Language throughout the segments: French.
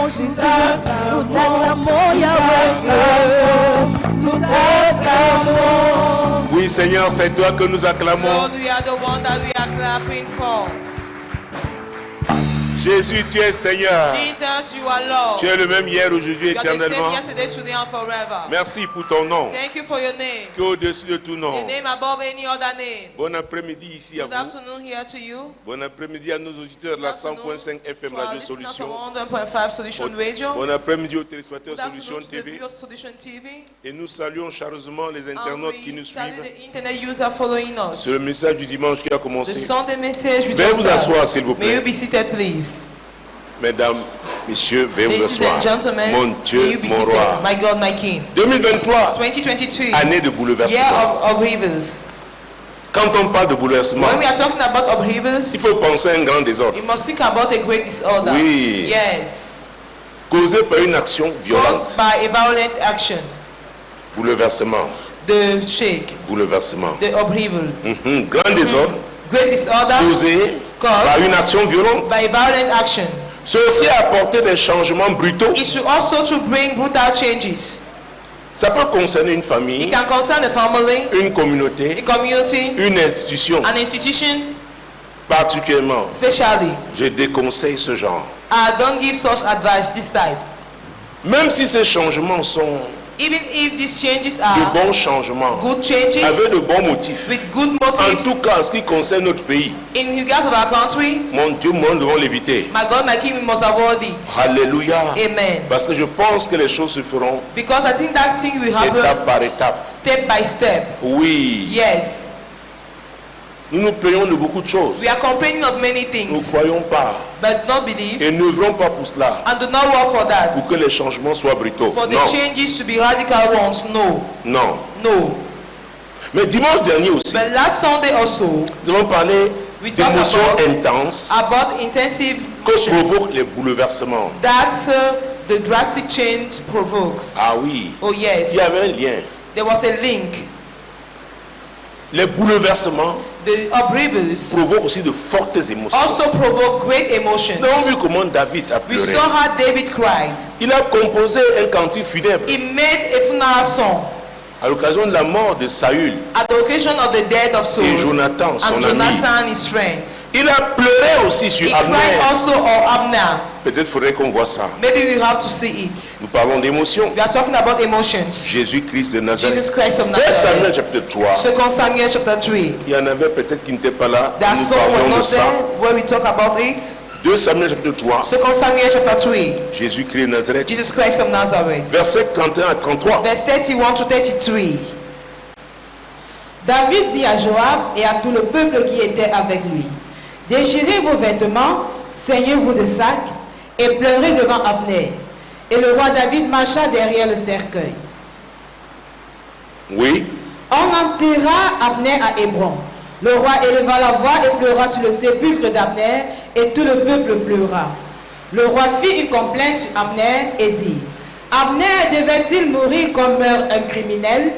Jésus. Nous t'acclamons, Yahweh. Nous t'acclamons. Oui, Seigneur, c'est toi que nous acclamons. Lord, we are the one that we are clapping for. Jésus, tu es Seigneur. Jesus, you are Lord. Tu es le même hier, aujourd'hui, You are the same éternellement. yesterday, today, and forever. Merci pour ton nom, Thank you for your name. qui est au-dessus de tout The nom. name above any other name. Bon après-midi ici à Good vous. afternoon here to you. Bon après-midi à nos auditeurs de la 100.5 FM To our Radio listeners Solution. from 100.5 Solution Radio. Bon après-midi aux téléspectateurs Good Solution afternoon to the TV. viewers of Solution TV. Et nous saluons chaleureusement les And internautes qui we nous salute suivent. the internet user following us. C'est le message du dimanche qui a The commencé. Sunday message we Veuillez just vous asseoir, started. s'il vous May you plaît. be seated, please. Mesdames, messieurs, veuillez vous Ladies and asseoir. gentlemen, Mon may Dieu, you be mon seated. roi. My God, my King. 2023, 2022, année de year bouleversement. of upheavals. Quand on parle de bouleversement, When we are talking about upheavals, il faut penser à un grand désordre. you must think about a great disorder. Oui. Yes. Causé par une action Caused violente. by a violent action. Bouleversement. The shake, Bouleversement. the upheaval. Grand désordre Great disorder causé par une action violente. by a violent action. C'est aussi apporter des changements brutaux. It should also to bring brutal changes. Ça peut concerner une It famille, can concern a family, une a communauté, community, une institution. an institution, Particulièrement, especially. je déconseille ce genre. I don't give such advice this type. Même si ces changements sont Even if these changes de are bons changements, good changes avec de bons motifs. with good En motives tout cas, en ce qui concerne notre pays, in regards of our country, mon Dieu, nous devons l'éviter. my God, my King, we must avoid it. Alléluia. Amen. Parce que je pense que les choses se feront Because I think that thing will happen étape par étape. step by step. Oui. Yes. Nous nous plaignons de beaucoup de choses. We are complaining of many Nous ne things, croyons pas but not believe et n'œuvrons pas pour cela, and do not work for that. pour que les changements soient brutaux. For the Non, changes to be radical ones. No. non. No. Mais dimanche dernier aussi, But last Sunday also, nous avons parlé we talked d'émotions about intenses intensive que motion provoquent les bouleversements. that the drastic change provokes. Ah oui, Oh yes. il y avait un lien. There was a link. Les bouleversements The upheavals provoquent aussi de fortes émotions. also provoke great emotions. Nous avons vu comment David a We pleuré. saw how David cried. Il a composé un cantique funèbre He made a funeral song à l'occasion de la mort de Saül at the occasion of the death of Saul et Jonathan, son and ami. Jonathan, his friend. Il a pleuré aussi He sur cried Abner. also on Abner. Peut-être faudrait qu'on voit ça. Maybe we have to see it. Nous parlons d'émotions. We are talking about emotions. Jésus-Christ de Jesus Nazareth. Christ of 2 Samuel Nazareth. chapitre 3. 2 Samuel chapter 3. Il y en avait peut-être qui n'étaient pas là. There are Nous some were parlons de not ça. there where we talk about it. 2 Samuel chapitre 3. 2 Samuel chapter 3. Jésus-Christ de Nazareth. Jesus Christ of Nazareth. Versets 31 à 33. Verse 31 to 33. David dit à Joab et à tout le peuple qui était avec lui, déchirez vos vêtements, saignez-vous de sac et pleurez devant Abner. Et le roi David marcha derrière le cercueil. Oui. On enterra Abner à Hébron. Le roi éleva la voix et pleura sur le sépulcre d'Abner, et tout le peuple pleura. Le roi fit une complainte sur Abner et dit, Abner devait-il mourir comme meurt un criminel?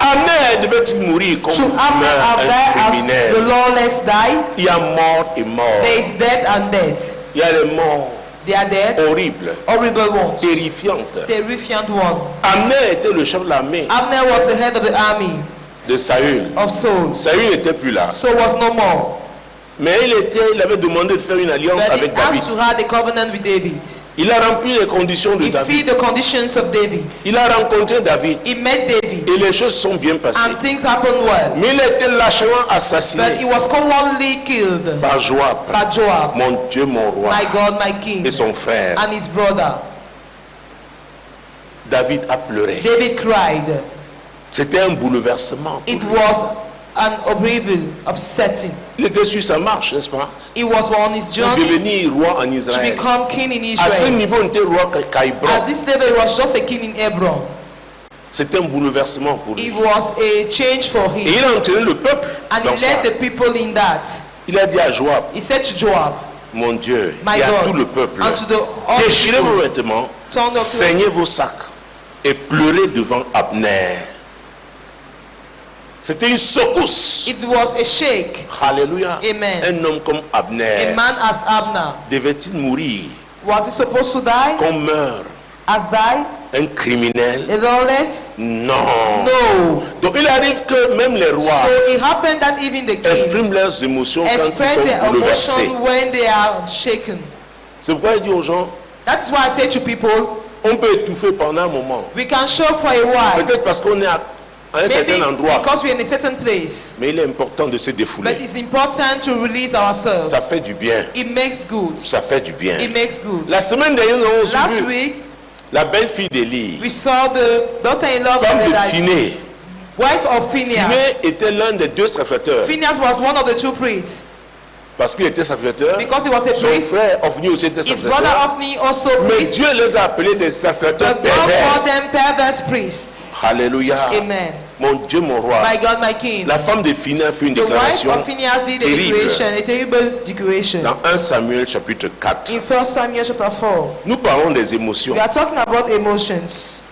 Abner devait-il mourir comme Should Abner meurt have un died as the criminel? lawless die? Il y a mort et mort. There is death and death. Il y a des morts They are dead, horribles, horrible ones, terrifiantes. terrifiant one. Abner était le chef de l'armée Abner was the head of the army de Saül. of Saul. Saül n'était plus là. Saul was no more. Mais il avait demandé de faire une alliance But he avec David. asked to have a covenant with David. Il a rempli les conditions de He David. fit the conditions of David. Il a rencontré David He met David. et les choses sont bien passées. And things happened well. Mais il a été lâchement But he assassiné was cowardly killed par Joab, by Joab, mon Dieu, mon roi, my God, my King, et son frère. and his brother. David a pleuré. David cried. C'était un bouleversement. It was an upheaval, upsetting. Il était sur sa marche, n'est-ce pas? He was on his Pour journey devenir roi en to Israël. become king in À ce Israel. niveau, il était roi qu'à Hébron. At this level, he was just a king in Hebron. C'était un bouleversement pour It lui. was a change for Et him. il a entraîné le peuple And dans he ça. led the people in that. Il a dit à Joab, He said to Joab, mon Dieu, my et à God, tout le peuple, and to the all déchirez vos people, vêtements, Turn the saignez vos sacs et pleurez devant Abner. C'était une secousse. it was a shake. Alléluia. Amen. Un homme comme A Abner man as Abner, devait-il mourir Was he supposed to die? Qu'on meure? Has died? Un criminel? A lawless? Non. No. Donc il arrive que même les rois So it happened that even the expriment kings leurs émotions quand ils express sont their bouleversés. emotion when they are shaken. C'est pourquoi il dit aux gens, That's why I say to people, on peut étouffer pendant un moment. we can show for a while. Peut-être parce qu'on est à un Maybe certain endroit. because we're in a certain place. Mais il est important de se But défouler. it's important to release ourselves. Ça fait du bien. It makes good. Ça fait du bien. It makes good. La semaine dernière, nous avons Last suivi week, la belle-fille d'Élie, we saw the daughter-in-law femme of de Eli, Phiné. wife of Phineas. Phiné était l'un des deux sacrificateurs. Phineas was one of the two priests. Parce qu'il était sacrificateur. Because he was a Son priest, frère Ophni aussi était his brother sacrificateur. Ophni also Mais priest. Dieu les a appelés des sacrificateurs But God pervers. called them perverse priests. Alléluia. Amen. Mon Dieu, mon roi. My God, my King. La femme de Phiné a fait une The wife déclaration of Phineas did a terrible. declaration, a terrible declaration. dans 1 Samuel chapitre 4. In 1 Samuel chapter 4, Nous parlons des émotions. we are talking about emotions.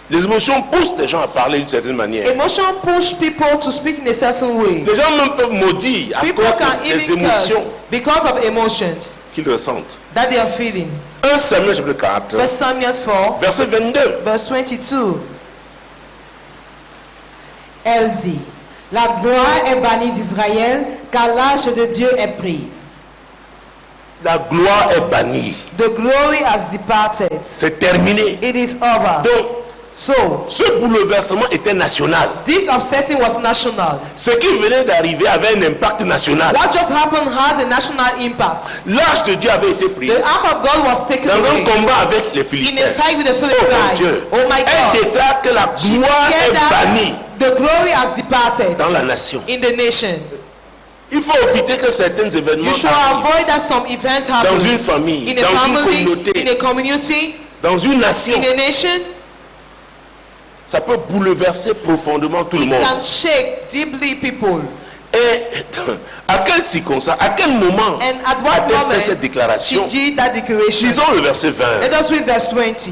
Les émotions poussent les gens à parler d'une certaine manière. Emotion push people to speak in a certain way. Les gens même peuvent maudire à People cause can des even émotions curse because of emotions qu'ils ressentent. that they are feeling. 1 Samuel chapitre 4, 1 Samuel 4, verset 22. verse 22. Elle dit, la gloire est bannie d'Israël, car l'âge de Dieu est prise. La gloire est bannie. The glory has departed. C'est terminé. It is over. Donc, So, ce bouleversement était national. this upsetting was national. Ce qui venait d'arriver avait un impact national. What just happened has a national impact. L'âge de Dieu avait été pris The ark of God was taken dans un away combat avec les in Philistins. a fight with the Oh mon Philistines. Dieu. Oh my Elle God. déclare que la She gloire declared est bannie that the glory has departed dans la nation. in the nation. Il faut éviter que certains événements You should arrivent avoid that some event dans une happen famille, in a dans une family, in communauté, a community, dans une nation. in a nation. Ça peut bouleverser profondément tout le It monde. can shake deeply people. Et à quelle circonstance, à quel moment And at what a-t-elle fait moment cette she déclaration? did that declaration? Lisons le verset 20. Let us read verse 20.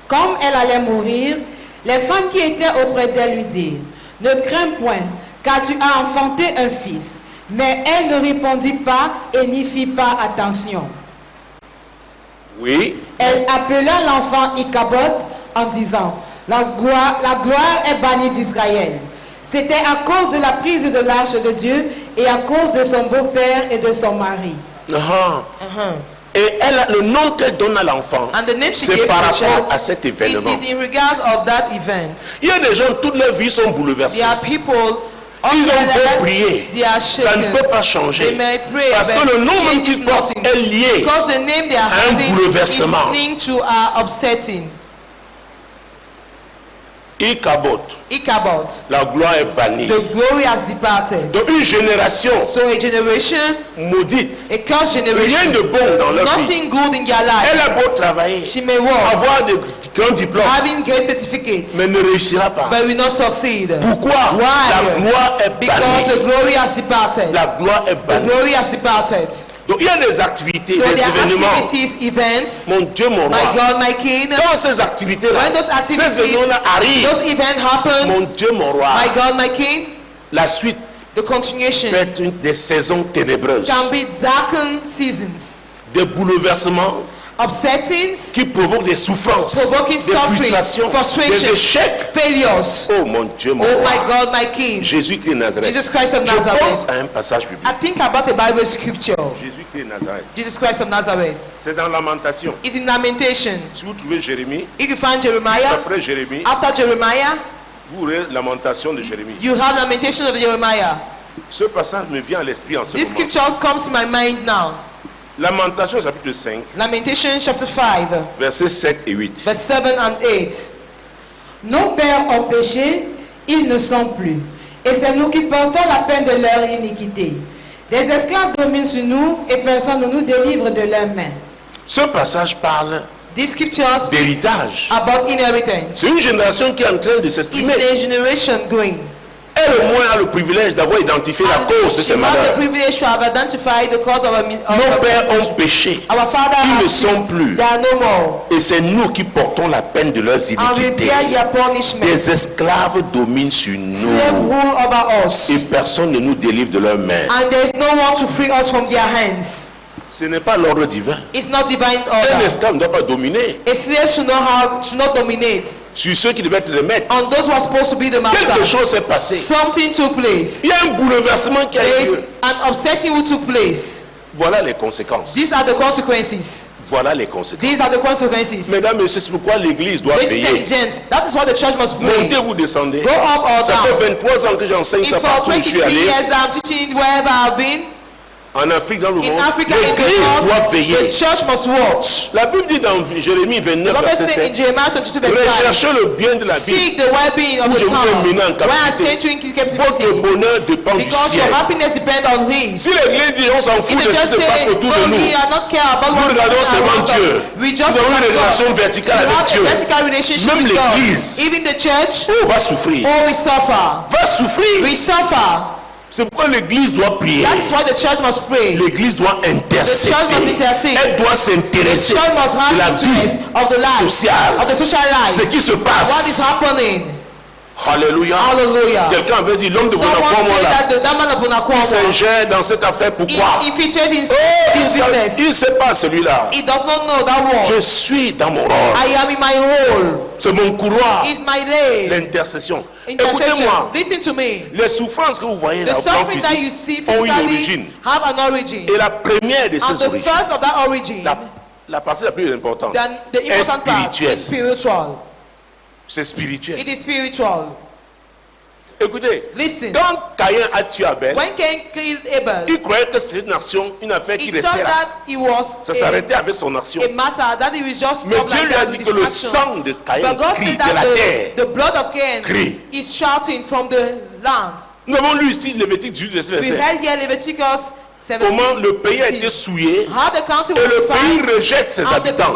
Comme elle allait mourir, les femmes qui étaient auprès d'elle lui dirent, ne crains point, car tu as enfanté un fils. Mais elle ne répondit pas et n'y fit pas attention. Oui. Elle appela l'enfant Ichabod en disant, la gloire est bannie d'Israël. C'était à cause de la prise de l'arche de Dieu et à cause de son beau-père et de son mari. Et le nom qu'elle donne à l'enfant, And the name she c'est gave par to the rapport child, à cet it événement. is in regard of that event. Il y a des gens, toute leur vie sont bouleversés. There are people, all Ils ont their beau life, prier, they are ça ne shaken. peut pas changer. They may pray, Parce que but le nom même change is qu'ils portent nothing. est lié. Because the name they are Un having is bouleversement. linked to upsetting. Ichabod, Ichabod. la gloire est bannie. The glory has departed. Donc une génération So a generation, maudite, a cursed rien generation, de bon dans leur vie. nothing good in their Elle life. a beau travailler, She may work, avoir de grands diplômes, having great certificates, mais ne réussira pas. but will not succeed. Pourquoi? Why? La gloire est Because the bannie. glory has departed. La gloire est The bannie. glory has departed. Donc il y a des activités, So des there are événements. activities, events. Mon Dieu, mon My roi. God, my King. Quand ces activités-là, When those ces activities, événements-là arrivent, those events happen, mon Dieu, mon roi, my God, my King, la suite the continuation peut être des saisons ténébreuses, can be darkened seasons, des bouleversements upsettings, qui provoquent des souffrances, provoking des suffering, frustrations, des frustration, échecs. failures. Oh mon Dieu, mon Oh roi. my God, my King. Jésus-Christ de Nazareth. Jesus Christ of Je pense Nazareth. à un passage biblique. I think about the Bible scripture. Jésus-Christ de Nazareth. Jesus Christ of Nazareth. C'est dans Lamentation. It's in Lamentation. Si vous trouvez Jérémie, If you find Jeremiah, après Jérémie, after Jeremiah, vous aurez Lamentation de Jérémie. you have Lamentation of Jeremiah. Ce passage me vient à l'esprit en ce This moment. scripture comes to my mind now. Lamentation chapitre 5, Lamentation chapter 5, versets 7 et 8. verse 7 and 8. Nos pères ont péché, ils ne sont plus. Et c'est nous qui portons la peine de leur iniquité. Des esclaves dominent sur nous et personne ne nous délivre de leurs mains. Ce passage parle This scripture speaks d'héritage. about inheritance. C'est une génération qui est en train de It's s'exprimer. a generation going. Elle au moins a le privilège d'avoir identifié la And cause de she ces has the malheurs. privilege to have identified the cause of Nos pères ont péché. our father Ils ne has sont sinned. plus. They are no more. Et c'est nous qui portons la peine de leurs And we iniquités. bear your punishment. Des esclaves dominent sur Slave nous. rule over us. Et personne ne nous délivre de leurs mains. And there is no one to free us from their hands. Ce n'est pas l'ordre divin. It's not divine Un order. esclave ne doit pas dominer A slave should not dominate sur ceux qui devaient être les maîtres. on those who are supposed to be the Quelque master. chose s'est passé. Something took place. Il y a un bouleversement qui a There eu is lieu. an upsetting who took place. Voilà les conséquences. These are the consequences. Voilà les conséquences. These are the consequences. Mesdames et messieurs, c'est pourquoi l'église doit Ladies and payer. gents, that is what the church must pray. Montez, vous descendez. Go up or Ça down. fait 23 ans que j'enseigne It's ça for partout où je suis 23 allé. years that I'm teaching wherever I've been. En Afrique, dans le In monde, Africa, in l'église the doit world, the veiller. church must watch. La Bible dit dans Jérémie The 29, Bible verset says in 7, Jeremiah 22 verse 5, recherchez le bien de la vie. seek the well-being of Où the je vous ai town mené en where I captivité. sent you into Votre captivity. bonheur dépend du Because your ciel. happiness depends on His. Si l'église dit on s'en fout If de they ce qui just se passe say, autour de no, nous, we are not care about nous what's regardons happening seulement around us. Dieu. We Nous just avons une look at relation God. verticale We avec have Dieu. a vertical relationship Même with God. l'église. Even the church, Oh, va souffrir. oh, we suffer. Va souffrir. We suffer. C'est pourquoi l'église doit prier. That's why the church must pray. L'église doit The church must intercéder. intercede. Elle doit The s'intéresser church must de have la interest vie of the life, sociale. of the social life. Ce qui se What is passe. happening? Alléluia. Hallelujah. Quelqu'un avait dit l'homme de Someone Bonaparte, said là, that the man of il Bonacqua s'ingère dans cette affaire. Pourquoi? he featured in Oh, his business. il ne sait pas celui-là. He does not know that Je word. suis dans mon rôle. I am in my role. C'est mon couloir. It's my lane. L'intercession. Intercession. Écoutez-moi. Listen to me. Les souffrances que vous voyez là The au plan suffering that you physique see ont une physically origine. have an origin. Et la première de And ces the origines, first of that origin, la partie la plus importante, then the est important part spirituelle. is spiritual. C'est spirituel. It is spiritual. Écoutez, Listen. quand Caïn a tué Abel, When Cain killed Abel, il croyait que c'était une action, une affaire qui he restait thought là. that it was Ça s'arrêtait avec son action. a matter that it was just Mais stop Dieu like lui a that dit with que le his sang action. de Caïn But God crie said de la that terre. the blood of Cain Crie. is shouting from the land. Nous avons lu ici Lévitique 18, verset We 27. read here Leviticus 17. Comment le pays a été souillé How the country et was le pays defined rejette ses and the habitants.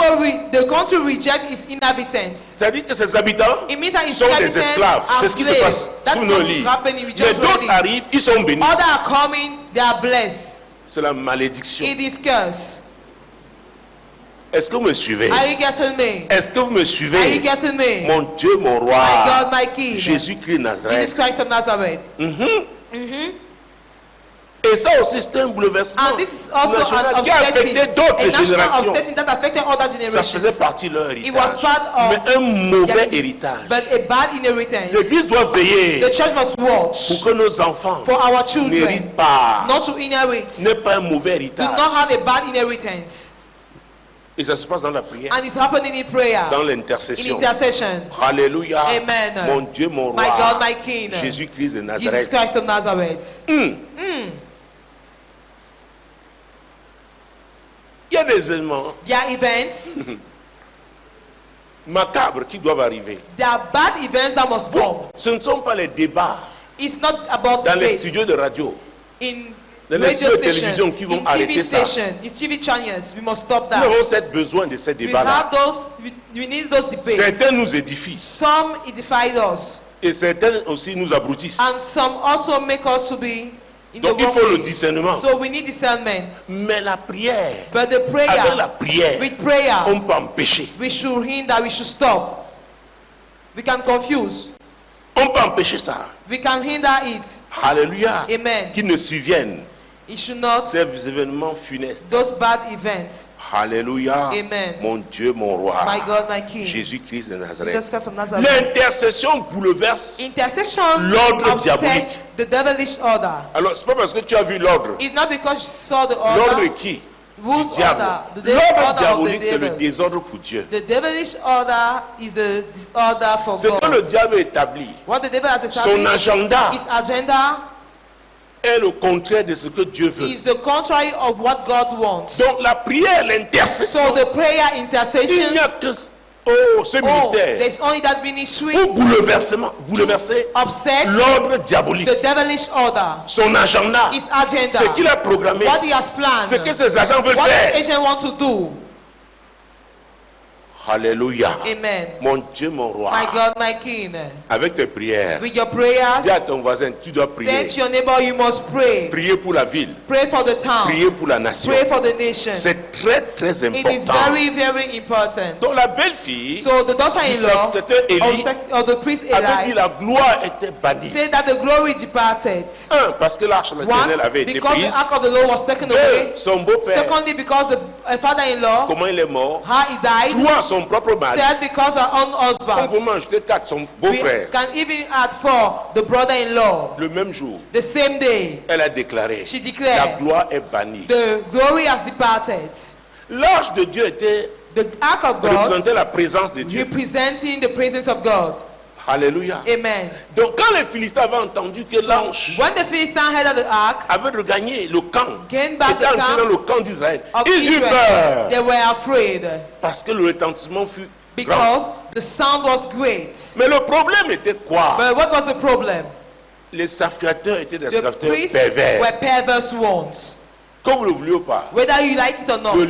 the country reject its inhabitants. C'est-à-dire que ses habitants It means that its sont des inhabitants esclaves. are C'est ce qui se slaves. passe. That's Tout le monde what is lit. happening. We Mais just read d'autres it. arrivent, ils sont bénis. Others are coming, they are blessed. C'est la malédiction. It is cursed. Est-ce que vous me suivez? Are you getting me? Est-ce que vous me Are you suivez? getting me? Mon Dieu, mon roi, My God, my King. Jésus-Christ Jesus Nazareth. Christ of Nazareth. Et ça aussi, c'est un bouleversement And this is also national an qui a affecté upsetting, d'autres a national générations. upsetting that affected other Ça faisait generations. partie de leur It was héritage. part of Mais un mauvais their- héritage. But a bad inheritance. L'Église doit veiller The church must watch pour que nos enfants for our children n'héritent pas. not to inherit. N'est pas un mauvais Do héritage. not have a bad inheritance. Et ça se passe dans la prière, And it's happening in prayer, dans in l'intercession. intercession. Alléluia. Amen. Mon Dieu, mon roi. My God, my King. Jésus-Christ de Jesus Nazareth. Christ of Nazareth. Il y a des événements There are events, macabres qui doivent arriver. there are bad events that must come. Ce ne sont pas les débats It's not about dans les debates. studios de radio. In Dans les radio studios de télévision station, qui vont in arrêter TV ça. station, in TV channels, we must stop Nous that. avons cette besoin de ces We débats-là. have those, we need those debates. Certains nous édifient Some edify us, et certains aussi nous abrutissent. and some also make us to be in the Donc il wrong faut le way. discernement. So we need discernment. Mais la prière, But the avec la prayer, prière, with prayer, on peut empêcher. we should hinder, we should stop. We can confuse. On peut empêcher ça. We can hinder it. Alléluia. Amen. Qu'ils ne surviennent It should not, ces événements funestes. those bad events. Alléluia. Amen. Mon Dieu, mon roi. My God, my King. Jésus-Christ de Jesus Nazareth. Christ of Nazareth. L'intercession bouleverse. Intercession L'ordre upset diabolique. the devilish order. Alors, c'est pas parce que tu as vu l'ordre. It's not because you saw the L'ordre order. qui? Whose Du diable. order? The L'ordre order of the diabolique, c'est le devil. désordre pour Dieu. The devilish order is the disorder for Ce que le God. diable établit, What the devil has son established, agenda his agenda est le contraire de ce que Dieu veut. is the contrary of what God wants. Donc la prière, l'intercession, So the prayer, il intercession, n'y a que ce oh, ministère there's only that ministry pour bouleverser upset l'ordre diabolique. the devilish order, Son agenda, his agenda, ce qu'il a programmé, what he has planned, ce que ses agents veulent what faire. his agent want to do. Alléluia. Amen. Mon Dieu, mon roi. My God, my King. Avec tes prières, With your prayers, dis à ton voisin, tu dois prier. tell your neighbor you must pray. Prier pour la ville. Pray for the town. Prier pour la nation. Pray for the nation. C'est très, très It is important. very, very important. Donc la belle-fille So the daughter-in-law sacrificateur Élie of the priest avait dit Eli la gloire était bannie. said that the glory departed. Un, parce que l'arche de l'Éternel One, avait été because prise. the ark of the Lord was taken Deux, away. son beau-père, Secondly, because the father-in-law, comment il est mort. how he died. Trois, son propre mari. Third, because her own On husband. peut ajouter quatre, son We beau-frère. can even add for the brother-in-law. Le même jour, The same day, elle a déclaré, she la declared, gloire est bannie. the glory has departed. L'arche de Dieu était The ark of God représentait la présence de Dieu. representing the presence of God. Alléluia. Amen. Donc quand les Philistins avaient entendu que l'ange When the Philistines heard of the ark, avait regagné le camp, gained back était the entré dans camp le camp d'Israël, of ils eurent Israel, peur they were afraid parce que le retentissement fut grand. because the sound was great. Mais le problème était quoi? But what was the problem? Les sacrificateurs étaient des The sacrificateurs priests pervers. were perverse ones. Que vous le vouliez ou pas, Whether you like it or not, le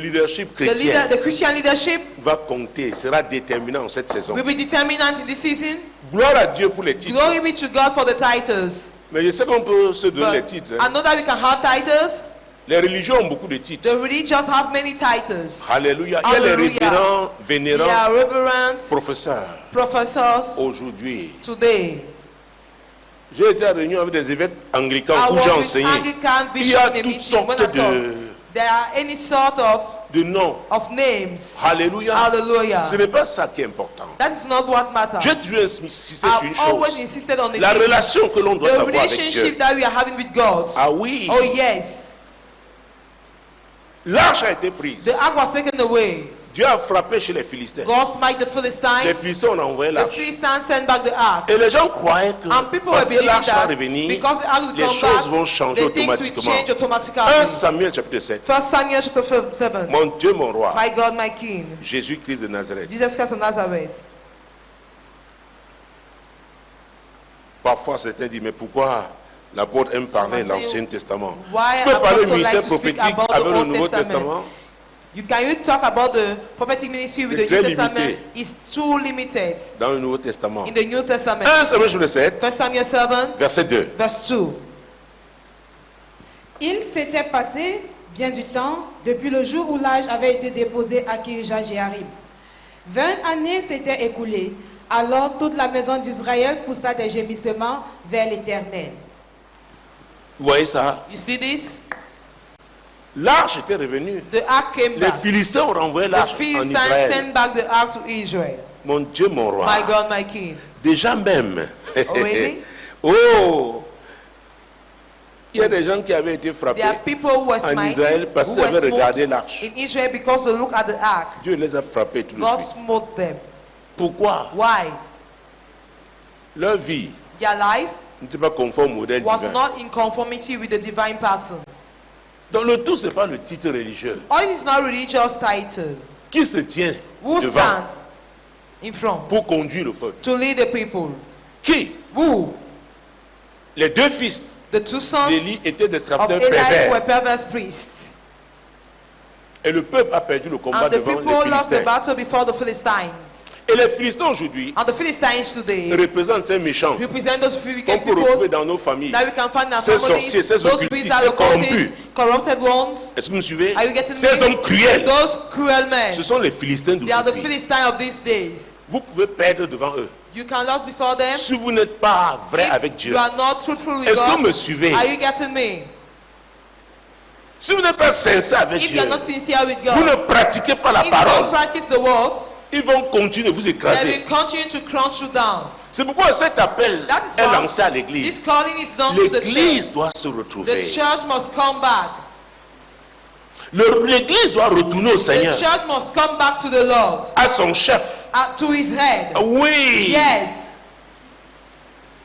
leadership chrétien the Christian leadership va compter, sera déterminant en cette saison. will be determinant in this season. Gloire à Dieu pour les titres. Glory be to God for the titles. Mais je sais qu'on peut se donner les But titres. I know that we can have titles. Les religions ont beaucoup de titres. The religious have many titles. Alléluia. Il y a les Hallelujah. révérends, They vénérants, are reverends, professeurs. professors Aujourd'hui, today. j'ai été à réunion avec des évêques anglicans I où j'ai was with enseigné. Anglican Il y a bishop in a toutes meeting when I sortes talk. There are any sort de noms. of names. Alléluia. Hallelujah. Ce n'est pas ça qui est important. That is not what matters. J'ai toujours insisté sur une I've always chose. insisted on the La thing. relation que l'on doit The avoir avec Dieu. relationship that we are having with God. Ah oui. Oh yes. L'arche a été prise. The ark was taken away. Dieu a frappé chez les Philistins. God smite the Les Philistines. Philistins ont envoyé The l'arche. Philistines sent back the ark. Et les gens croyaient que And people parce were que believing l'arche va that revenir, because the ark will les come choses vont back, changer the things will automatiquement. change 1 automatically. Samuel chapitre 7. 1 Samuel chapter 7. Mon Dieu, mon roi, My God, my King. Jésus-Christ de Nazareth. Jesus Christ of Nazareth. Parfois, certains disent, mais pourquoi l'apôtre aime parler de l'Ancien Testament? Why Tu peux parler du apostle ministère like to speak prophétique about the avec le Old Nouveau Testament? Testament? Can you talk about the prophetic ministry with C'est the New très Testament? limité. It's too limited Dans le Nouveau Testament. in the New Testament. 1 Samuel chapitre 7, 1 Samuel 7, verset 2. verse 2. Il s'était passé bien du temps depuis le jour où l'âge avait été déposé à Kirja Jéarim. 20 années s'étaient écoulées. Alors toute la maison d'Israël poussa des gémissements vers l'Éternel. Vous voyez ça? You see this? L'arche était revenue. The ark came Les back. Philistins ont renvoyé The l'arche en Philistines Israël. sent back the ark to Israel. Mon Dieu, mon roi. My God, my King. Déjà même. Oh, really? Oh! Il y a des gens qui avaient été frappés There are people who were en smited, Israël parce who qu'ils were avaient regardé smoked l'arche. in Israel because they look at the ark. Dieu les a frappés tout de God suite. smote them. Pourquoi? Why? Leur vie Their life n'était pas conforme au modèle was divin. not in conformity with the divine pattern. Donc le tout, ce n'est pas le titre religieux. All is not religious title. Qui se tient Who devant stands in front pour conduire le peuple? to lead the people? Qui? Who? Les deux fils The two sons d'Élie étaient des of sacrificateurs Eli were pervers. perverse priests. Et le peuple a perdu le combat And the devant people les lost the Philistins. battle before the Philistines. Et les Philistins aujourd'hui And the Philistines today représentent ces méchants represent those few qu'on wicked peut retrouver people dans nos familles. that we can find in our Ces families. sorciers, ces Those occultistes, wizards, ces occultists, corrupted ones. Est-ce que vous me suivez? Are you getting Ces me? hommes cruels, Those cruel men. ce sont les Philistins They are the d'aujourd'hui. Philistines of these days. Vous pouvez perdre devant eux. You can lose before them. Si vous n'êtes pas vrai If avec Dieu. you are not truthful with Est-ce que vous God. me suivez? Are you getting me? Si vous n'êtes pas sincère avec If Dieu, you are not sincere with vous ne God, pratiquez pas la if you don't parole, practice the word, ils vont continuer de vous they écraser. will continue to crunch you down. C'est pourquoi cet appel That is est why lancé à this l'église. calling is done to the L'église church. doit se The retrouver. church must come back. L'église doit retourner au The Seigneur, church must come back to the Lord, à son chef. to his head. Oui, Yes,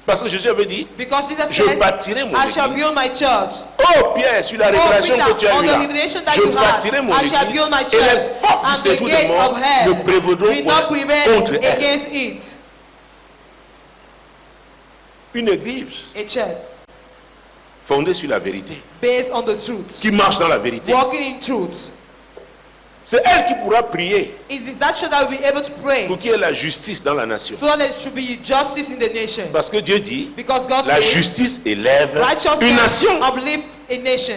parce que Jésus avait dit, because Jesus je said, bâtirai mon I shall église. build my church. Oh Pierre, sur la Oh, révélation Peter, que tu as on eue the là, revelation that je you had, bâtirai mon I shall église build my et les church, portes du and the séjour des gate morts of ne hell prévaudront will not point prevail contre elle. against it. Une église A church fondée sur la vérité, based on the truth, qui marche dans la vérité. walking in truth. C'est elle qui pourra prier It is that church that will be able to pray pour qu'il y ait la justice dans la nation. so that there should be justice in the nation. Parce que Dieu dit, Because God la says justice élève une righteousness nation. uplift a nation.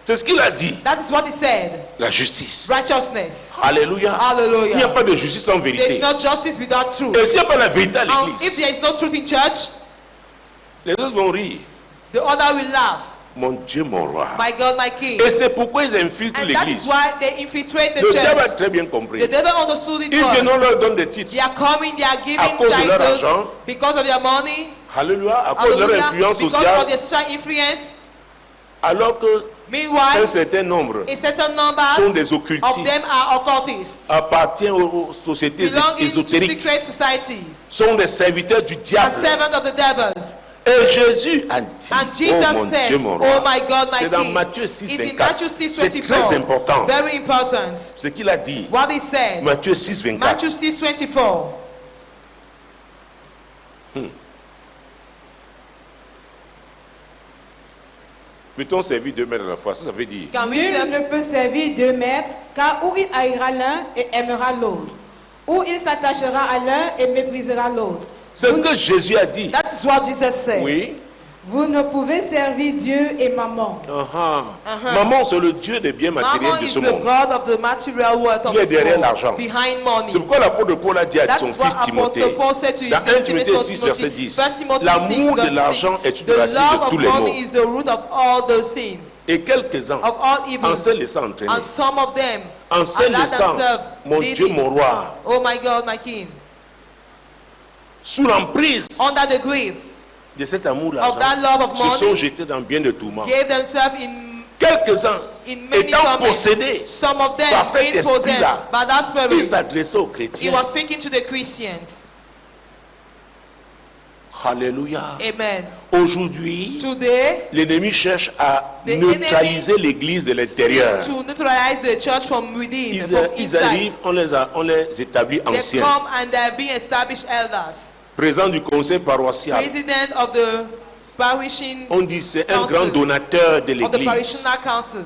C'est ce qu'il a dit, That is what he said. la justice. Righteousness. Alléluia. Hallelujah. Il n'y a pas de justice sans There is vérité. no justice without truth. Et s'il n'y a pas la vérité à And if l'église, there is no truth in church, les autres vont rire. the other will laugh. Mon Dieu, mon roi. My God, my King. Et c'est pourquoi ils infiltrent And that is l'église. why they infiltrate the Le diable a church. très bien The compris. devil understood it Ils viennent, well. on leur donne des titres. They are coming, they are giving À cause de leur titles argent. because of their money. Alléluia. À cause de leur Hallelujah. influence Because sociale. of their social influence. Alors que un Meanwhile, certain nombre a certain number sont des of them occultistes, are occultists, appartiennent aux sociétés belonging to ésotériques, secret societies, sont des serviteurs du are diable. servants of the devils. Et Jésus a dit, And oh Jesus mon said, Dieu, mon oh roi. my God, my C'est dans King. Matthieu 6, It's in 24. Matthew 6, C'est 24. très important. Very important. Ce qu'il a dit, What he said. Matthieu 6, 24. Matthew 6, 24. Peut-on servir deux maîtres à la fois? Ça veut dire, Can we Nul serve? ne peut servir deux maîtres, car ou il haïra l'un et aimera l'autre, ou il s'attachera à l'un et méprisera l'autre. c'est ce que Jésus a dit. That is what Jesus said. Oui. Vous ne pouvez servir Dieu et maman. Maman, c'est le Dieu des biens Mammon matériels de is ce the monde. God of the material world of Il est this derrière world, l'argent. behind money. C'est pourquoi l'apôtre Paul a dit à That's son what fils Timothée, Apostle Paul said to his dans 1 son Timothée 6, Timothy, verset 10, 1 Timothy l'amour 6, de verse l'argent 6, est une the racine love de tous of les money maux. is the root of all those sins, Et quelques-uns, of all evil, en se laissant entraîner, and some of them en se allow laissant, themselves mon Dieu, leading. mon roi, Oh my God, my King, sous l'emprise under the grief de cet amour de of that love l'argent, of se sont money, jetés dans bien de tourments. gave themselves in Quelques-uns, many étant torments. possédés Some of them par cet being possessed esprit-là, by that ils spirit. s'adressaient aux He chrétiens. was speaking to the Christians. Alléluia. Amen. Aujourd'hui, Today, l'ennemi cherche à The neutraliser l'église de l'intérieur. to neutralize the church from within, from Ils inside. arrivent, on les établit They anciens. come and they are being established elders. Président du conseil paroissial. President of the parishing On dit c'est un Council. grand donateur de of the l'église. parishioner council.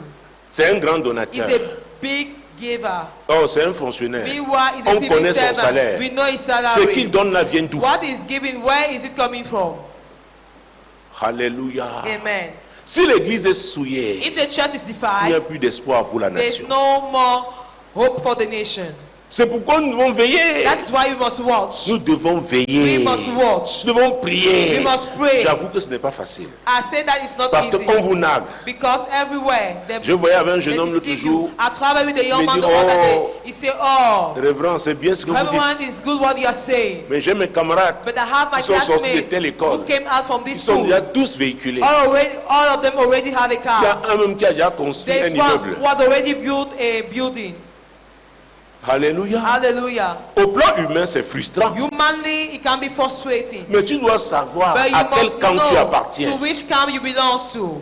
C'est un grand He's donateur. a big giver. Oh, c'est un fonctionnaire. Meanwhile, he's a On civil connaît son servant. salaire. We know his Ce salary. qu'il donne là vient d'où? What is given, where is it coming from? Alléluia. Amen. Si l'église est souillée, If the church is il n'y a defied, plus d'espoir pour la there's nation. no more hope for the nation. C'est pourquoi nous devons veiller. That's why we must watch. Nous devons veiller. We must watch. Nous devons prier. We must pray. J'avoue que ce n'est pas facile. I say that it's not Parce easy. qu'on vous nargue. Because everywhere they Je voyais avec un jeune they homme l'autre deceive jour. you. I travel with a young Il me man dit, the other day. oh, He said, oh, Révérend, c'est bien ce que vous dites. everyone is good what you are saying. Mais j'ai mes camarades. But I have my Ils sont sortis de classmates telle école. who came out from Ils this sont school. déjà tous véhiculés. All of them already have a Il y car. a un même qui a déjà construit un This immeuble. one was already built a building. Alléluia. Hallelujah. Au plan humain, c'est frustrant. Humanly, it can be frustrating. Mais tu dois savoir But à you quel must camp tu know appartiens. to which camp you belong to.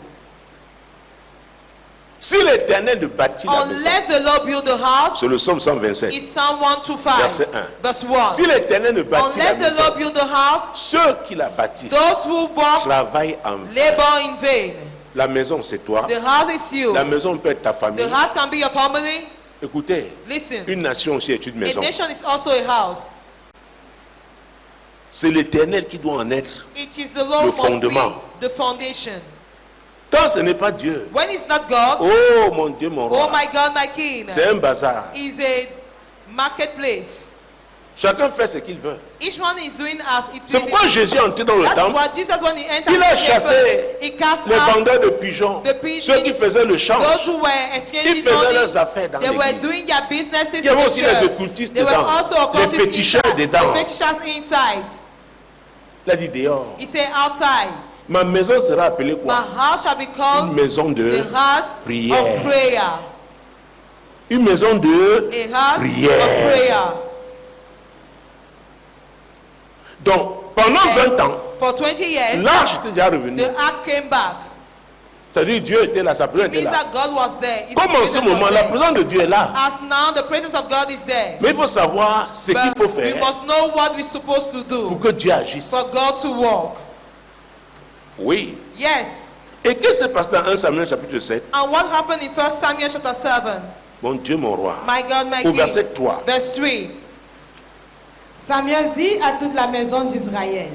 Si l'Éternel ne bâtit la maison, Unless the Lord build the house, c'est le psaume 127. it's Psalm 125, Verset 1. verse 1. Si l'Éternel ne bâtit la Unless the maison, Lord build the house, ceux qui la bâtissent those who work travaillent en vain. labor in vain. La maison, c'est toi. The house is you. La maison peut être ta The famille. house can be your family. Écoutez, Listen, une nation aussi est une a maison. nation is also a house. C'est l'Éternel qui doit en être. It is the Lord Le must be fondement. the foundation. Tant ce n'est pas Dieu. When it's not God, Oh mon Dieu, mon oh roi. my God, my King, C'est un bazar. is a marketplace. Chacun fait ce qu'il veut. Each one is doing as it C'est pourquoi pleases. Jésus est entré dans le That's temple. why Jesus, when he entered Il a the chassé temple, he cast Les out vendeurs de pigeons, the pigeons, ceux qui faisaient le those change, who were ils exchanging faisaient money. leurs affaires dans They were l'église. doing their businesses Il y avait in the aussi les church. occultistes There were dedans, also les occultists féticheurs inside, dedans. the fetishists inside. Il a dit dehors. He said outside, Ma maison sera appelée my quoi? house shall be Une called maison de the house prière. of prayer. Une maison de A house prière. of prayer. Donc, pendant 20 ans, For 20 years, l'arche était déjà revenue. the ark came back. C'est-à-dire Dieu était là, sa présence It était means là. that God was there. His Comme en ce presence was moment, la there. présence de Dieu est là. As now, the presence of God is there. Mais il faut savoir ce qu'il But faut we faire must know what we're supposed to pour do que Dieu agisse. for God to work. Oui. Yes. Et qu'est-ce qui se passe dans 1 Samuel chapitre 7? And what happened in 1 Samuel chapter 7? Mon Dieu, mon roi. My God, my Au King. verset 3. Verse 3. Samuel dit à toute la maison d'Israël.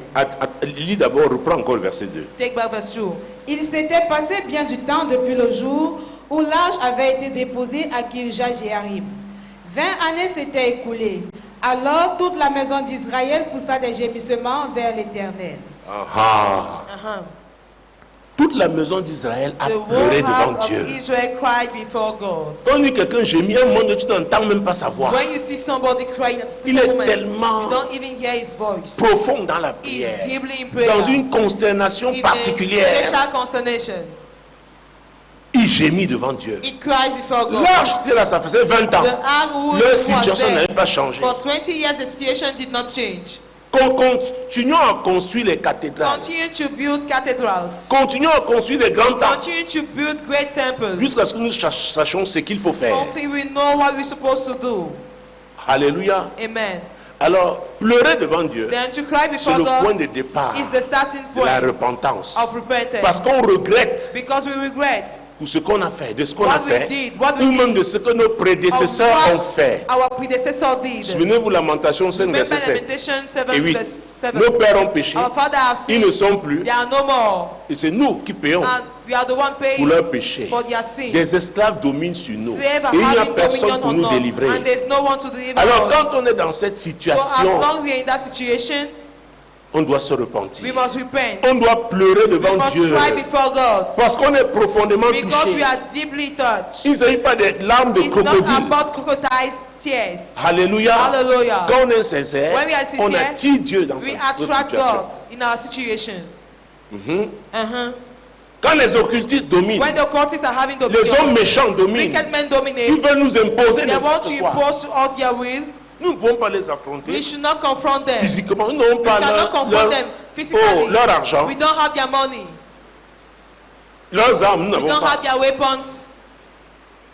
Lis d'abord, reprends encore le verset 2. Take back verse 2. Il s'était passé bien du temps depuis le jour où l'arche avait été déposée à Kirjat-Jéarim. 20 années s'étaient écoulées. Alors toute la maison d'Israël poussa des gémissements vers l'Éternel. Toute la maison d'Israël a The pleuré whole devant house Dieu. of Israel cried before God. Quand on dit quelqu'un gémit, un moment donné, tu n'entends même pas sa voix. When you see somebody crying at Il the est moment, tellement you don't even hear his voice. Profond dans la He's prière. deeply in prayer. Dans une consternation In a particulière. special consternation. Il gémit devant Dieu. It cries before God. L'arche était là, ça faisait 20 ans. The ark who Leur was situation there. n'avait pas changé. For 20 years, the situation did not change. Continuons à construire les cathédrales. Continue to build cathedrals. Continuons à construire des grands temples. Continue to build great temples. Jusqu'à ce que nous sachions ce qu'il faut faire. Until we know what we're supposed to do. Alléluia. Amen. Alors, pleurer devant Dieu, Then to cry c'est before le point God de départ is the starting de la point repentance. of repentance. Parce qu'on regrette Because we regret pour ce qu'on a fait, de ce qu'on a what we fait, did, what we ou même did, de ce que nos of prédécesseurs ont what fait. our predecessor did. Souvenez-vous Lamentation 5, Remember verset 7 Lamentation et 7 8. verse 7. Nos pères ont péché, Our father have ils ne sinned. sont plus, They are no more. et c'est nous qui payons And we are the one pour paying leur péché. for their sin. Des esclaves dominent sur nous, Slave are et il n'y a having personne dominion pour nous on us. délivrer. And there's no one to deliver Alors us. quand on est dans cette So as situation, long we are in that situation, on doit se repentir. we must repent. On doit pleurer We devant must Dieu. cry before God. Parce qu'on est profondément Because we touché. are deeply touched. Il ne s'agit pas des larmes de It's not crocodile. about crocodile's tears. Alléluia. Hallelujah. Quand on est sincère, When we are on sincere, attire Dieu dans We cette attract situation. God in our situation. Quand les occultistes dominent, When the cultists are having les hommes dominion, méchants dominent, wicked men ils dominate. veulent nous imposer They want to n'importe quoi. impose to us their will. Nous ne pouvons pas les affronter We should not confront them. physiquement. Nous n'avons We pas cannot confront them physically. leur argent, We don't have their money. leurs armes, nous We n'avons don't pas. have their weapons.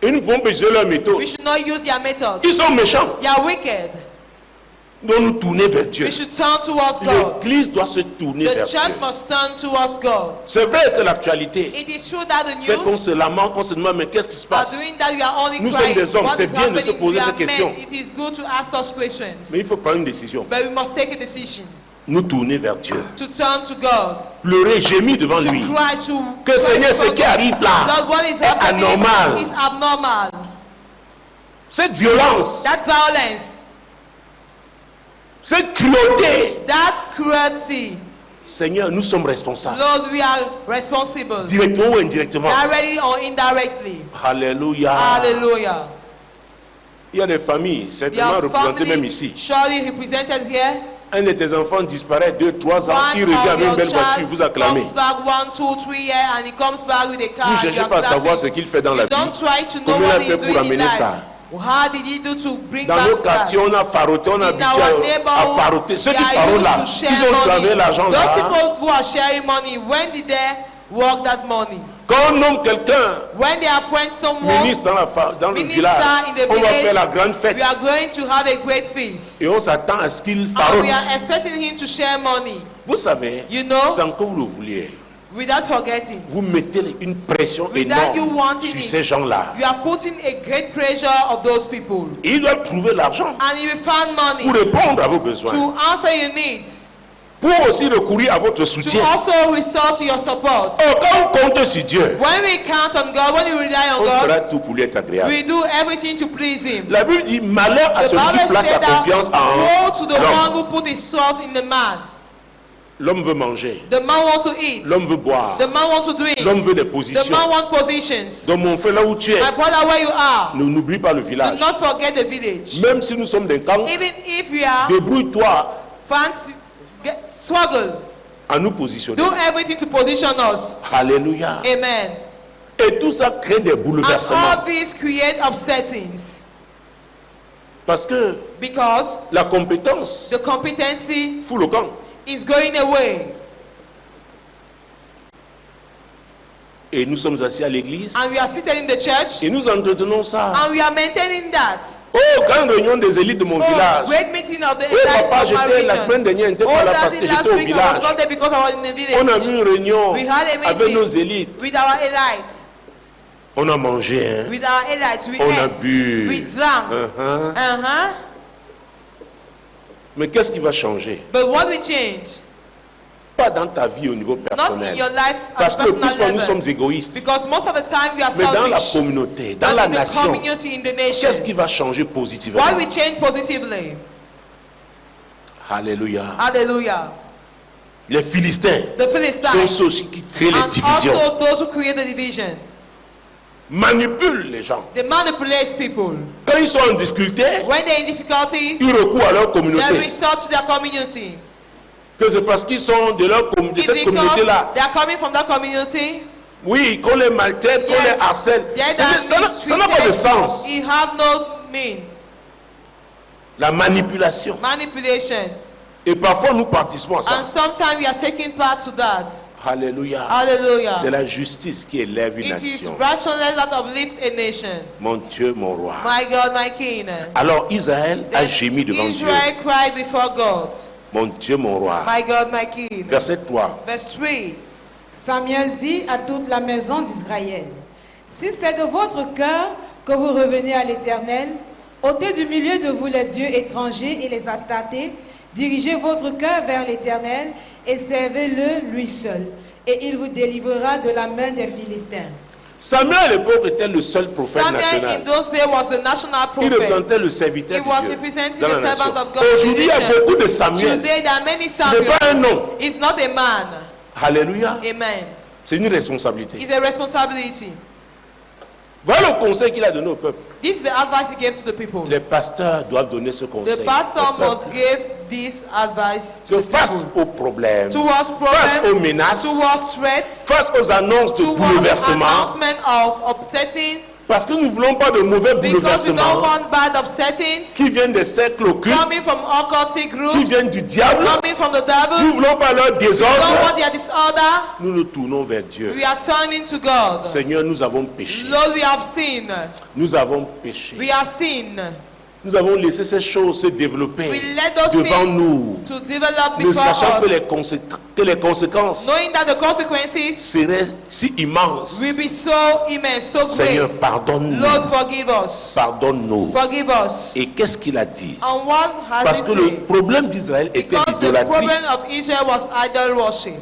Et nous ne pouvons pas utiliser leurs métaux. We should not use their methods. Ils sont méchants. They are wicked. Nous devons nous tourner vers Dieu. We should turn towards God. L'Église doit se tourner The vers Dieu. church must turn towards God. C'est vrai que l'actualité It is true that the fait qu'on news se lamente, on se demande mais qu'est-ce qui se are passe? doing that. We are only Nous sommes crying. des hommes, What c'est is bien de se happening? poser We ces are men. questions. It is good to ask such questions. Mais il faut prendre une décision. But we must take a decision Nous tourner vers Dieu. to turn to God. Pleurer, gémir devant To lui. cry to Que cry Seigneur, ce before qui God. arrive là God, what is est happening anormal. is abnormal. Cette violence, That violence, cette cruauté. that cruelty, Seigneur, nous sommes responsables. Lord, we are responsible. Directement ou indirectement. Directly or indirectly. Alléluia. Hallelujah. Il y a des familles, certainement Your représentées même family ici. surely represented here. Un de tes enfants disparaît 2-3 ans, One il revient of avec une your belle voiture, child vous acclamez. comes back 1, 2, 3 years and he comes back with a car. Vous ne and cherchez you pas à are savoir clapping. ce qu'il fait dans la You don't vie. try to know Comment il a what fait he's pour doing in amener life. ça? How did he do to bring Dans back nos that? quartiers, on a faroté, on a In habitué our à neighborhood, faroter. Ceux qui they are farautent used là, to share ils ont money. travaillé l'argent Those là. people who are sharing money, when did they work that money? Quand on nomme quelqu'un When they appoint someone ministre dans le minister village, in the on va village, faire la grande fête. we are going to have a great feast. Et on s'attend à ce qu'il And farote. we are expecting him to share money. Vous savez, You know, sans que vous le vouliez, without forgetting. vous mettez une pression Without you énorme wanting sur it. ces gens-là. You are putting a great pressure of those people. Ils doivent trouver l'argent And you will find money pour répondre à vos besoins, to answer your needs, pour aussi recourir à votre to soutien. also resort to your support. Oh, quand on compte sur Dieu, When we count on God, when we rely on on God, fera tout pour lui être agréable. we do everything to please Him. La Bible dit malheur à The celui qui Bible place sa said that confiance en woe to the one l'homme. who put his trust in the man. L'homme veut manger, The man wants to eat. l'homme veut boire, The man wants to drink. l'homme veut des The positions. man wants positions. Donc mon frère, là où tu es, My brother, where you are, n'oublie pas le do village. not forget the village. Même si nous sommes d'un camp, Even if we are débrouille-toi fans, struggle. à nous positionner. Do everything to position us. Alléluia. Amen. Et tout ça crée des And bouleversements. all these create upsettings Parce que because la compétence the competency fout le camp. is going away. Et nous sommes assis à l'église And we are seated in the church et nous entretenons ça. and we are maintaining that. Oh, grande réunion des élites de mon Oh, village. great meeting of the Oh, papa, elite of my j'étais la region. semaine dernière, j'étais Oh, pas là parce daddy, que last j'étais au week I was village. not there because I was in the On a village. vu une réunion We had a avec meeting nos élites. with our elites. On a mangé, hein. With our headaches, we On a ate. bu. We drank. Uh-huh. Mais qu'est-ce qui va changer? But what will change? Pas dans ta vie au niveau Not in personnel. your life Parce at que le plus personal souvent, nous level. sommes égoïstes. Because most of the time we are Mais dans la selfish. communauté, dans But la in the nation, community, in the nation, qu'est-ce qui va changer positivement? what will change positively? Alléluia. Hallelujah. Les Philistins The sont Philistines ceux aussi qui créent les and divisions, also those who create the division. manipulent les gens. They manipulate people. Quand ils sont en difficulté, When they're in difficulty, ils recourent à leur they communauté. resort to their community. Que c'est parce qu'ils sont de It's cette because communauté-là. they are coming from that community. Oui, qu'on les maltraite, qu'on Yes. les harcèle. They Ça n'a pas de sens. You have no means. La manipulation. Manipulation. Et parfois nous participons à ça. And sometimes we are taking part to that. Alléluia. Hallelujah. C'est la justice qui élève une It is nation. righteousness that uplifts a nation. Mon Dieu, mon roi. My God, my King. Alors Israël a Then gémi devant Dieu. Israel cried before God. Mon Dieu, mon roi. My God, my King. Verset 3. Verse 3. Samuel dit à toute la maison d'Israël, si c'est de votre cœur que vous revenez à l'Éternel, ôtez du milieu de vous les dieux étrangers et les Astartés, dirigez votre cœur vers l'Éternel et servez-le lui seul, et il vous délivrera de la main des Philistins. Samuel à l'époque était le seul prophète Samuel in national. those days was the national Il prophet. représentait le serviteur He de was Dieu representing dans la the nation. servant of God in the Aujourd'hui, il y a nation. beaucoup de Samuel. Today there are many n'est pas un Samuels. homme. It's not a man. Alléluia. Amen. C'est une responsabilité. It's a responsibility. Voilà le conseil qu'il a donné au peuple. This is the advice he gave to the people. Les pasteurs doivent donner ce conseil. The pastor au must peuple. give this advice to Que the face people. aux problèmes, Towards face aux problems, menaces, towards threats, face aux annonces de towards bouleversement, announcement of upsetting, parce que nous ne voulons pas de mauvais because we don't bouleversements want bad upsettings qui viennent des cercles occultes, coming from occultic qui groups, viennent du diable. coming from the Nous devil. ne voulons pas leur We don't désordre. want their disorder. Nous nous tournons vers Dieu. We are turning to God. Seigneur, nous avons péché. Lord, we have sinned. Nous avons péché. We have sinned. Nous avons laissé ces choses se développer We let those devant things nous, to develop ne before sachant que us, les conséquences knowing that the consequences seraient si immenses. will be so immense, so Seigneur, great. pardonne-nous. Lord, forgive us. Pardonne-nous. Forgive us. Et qu'est-ce qu'il a dit? And what Parce has que he le said? problème d'Israël était Because the l'idolâtrie. problem of Israel was idol worship.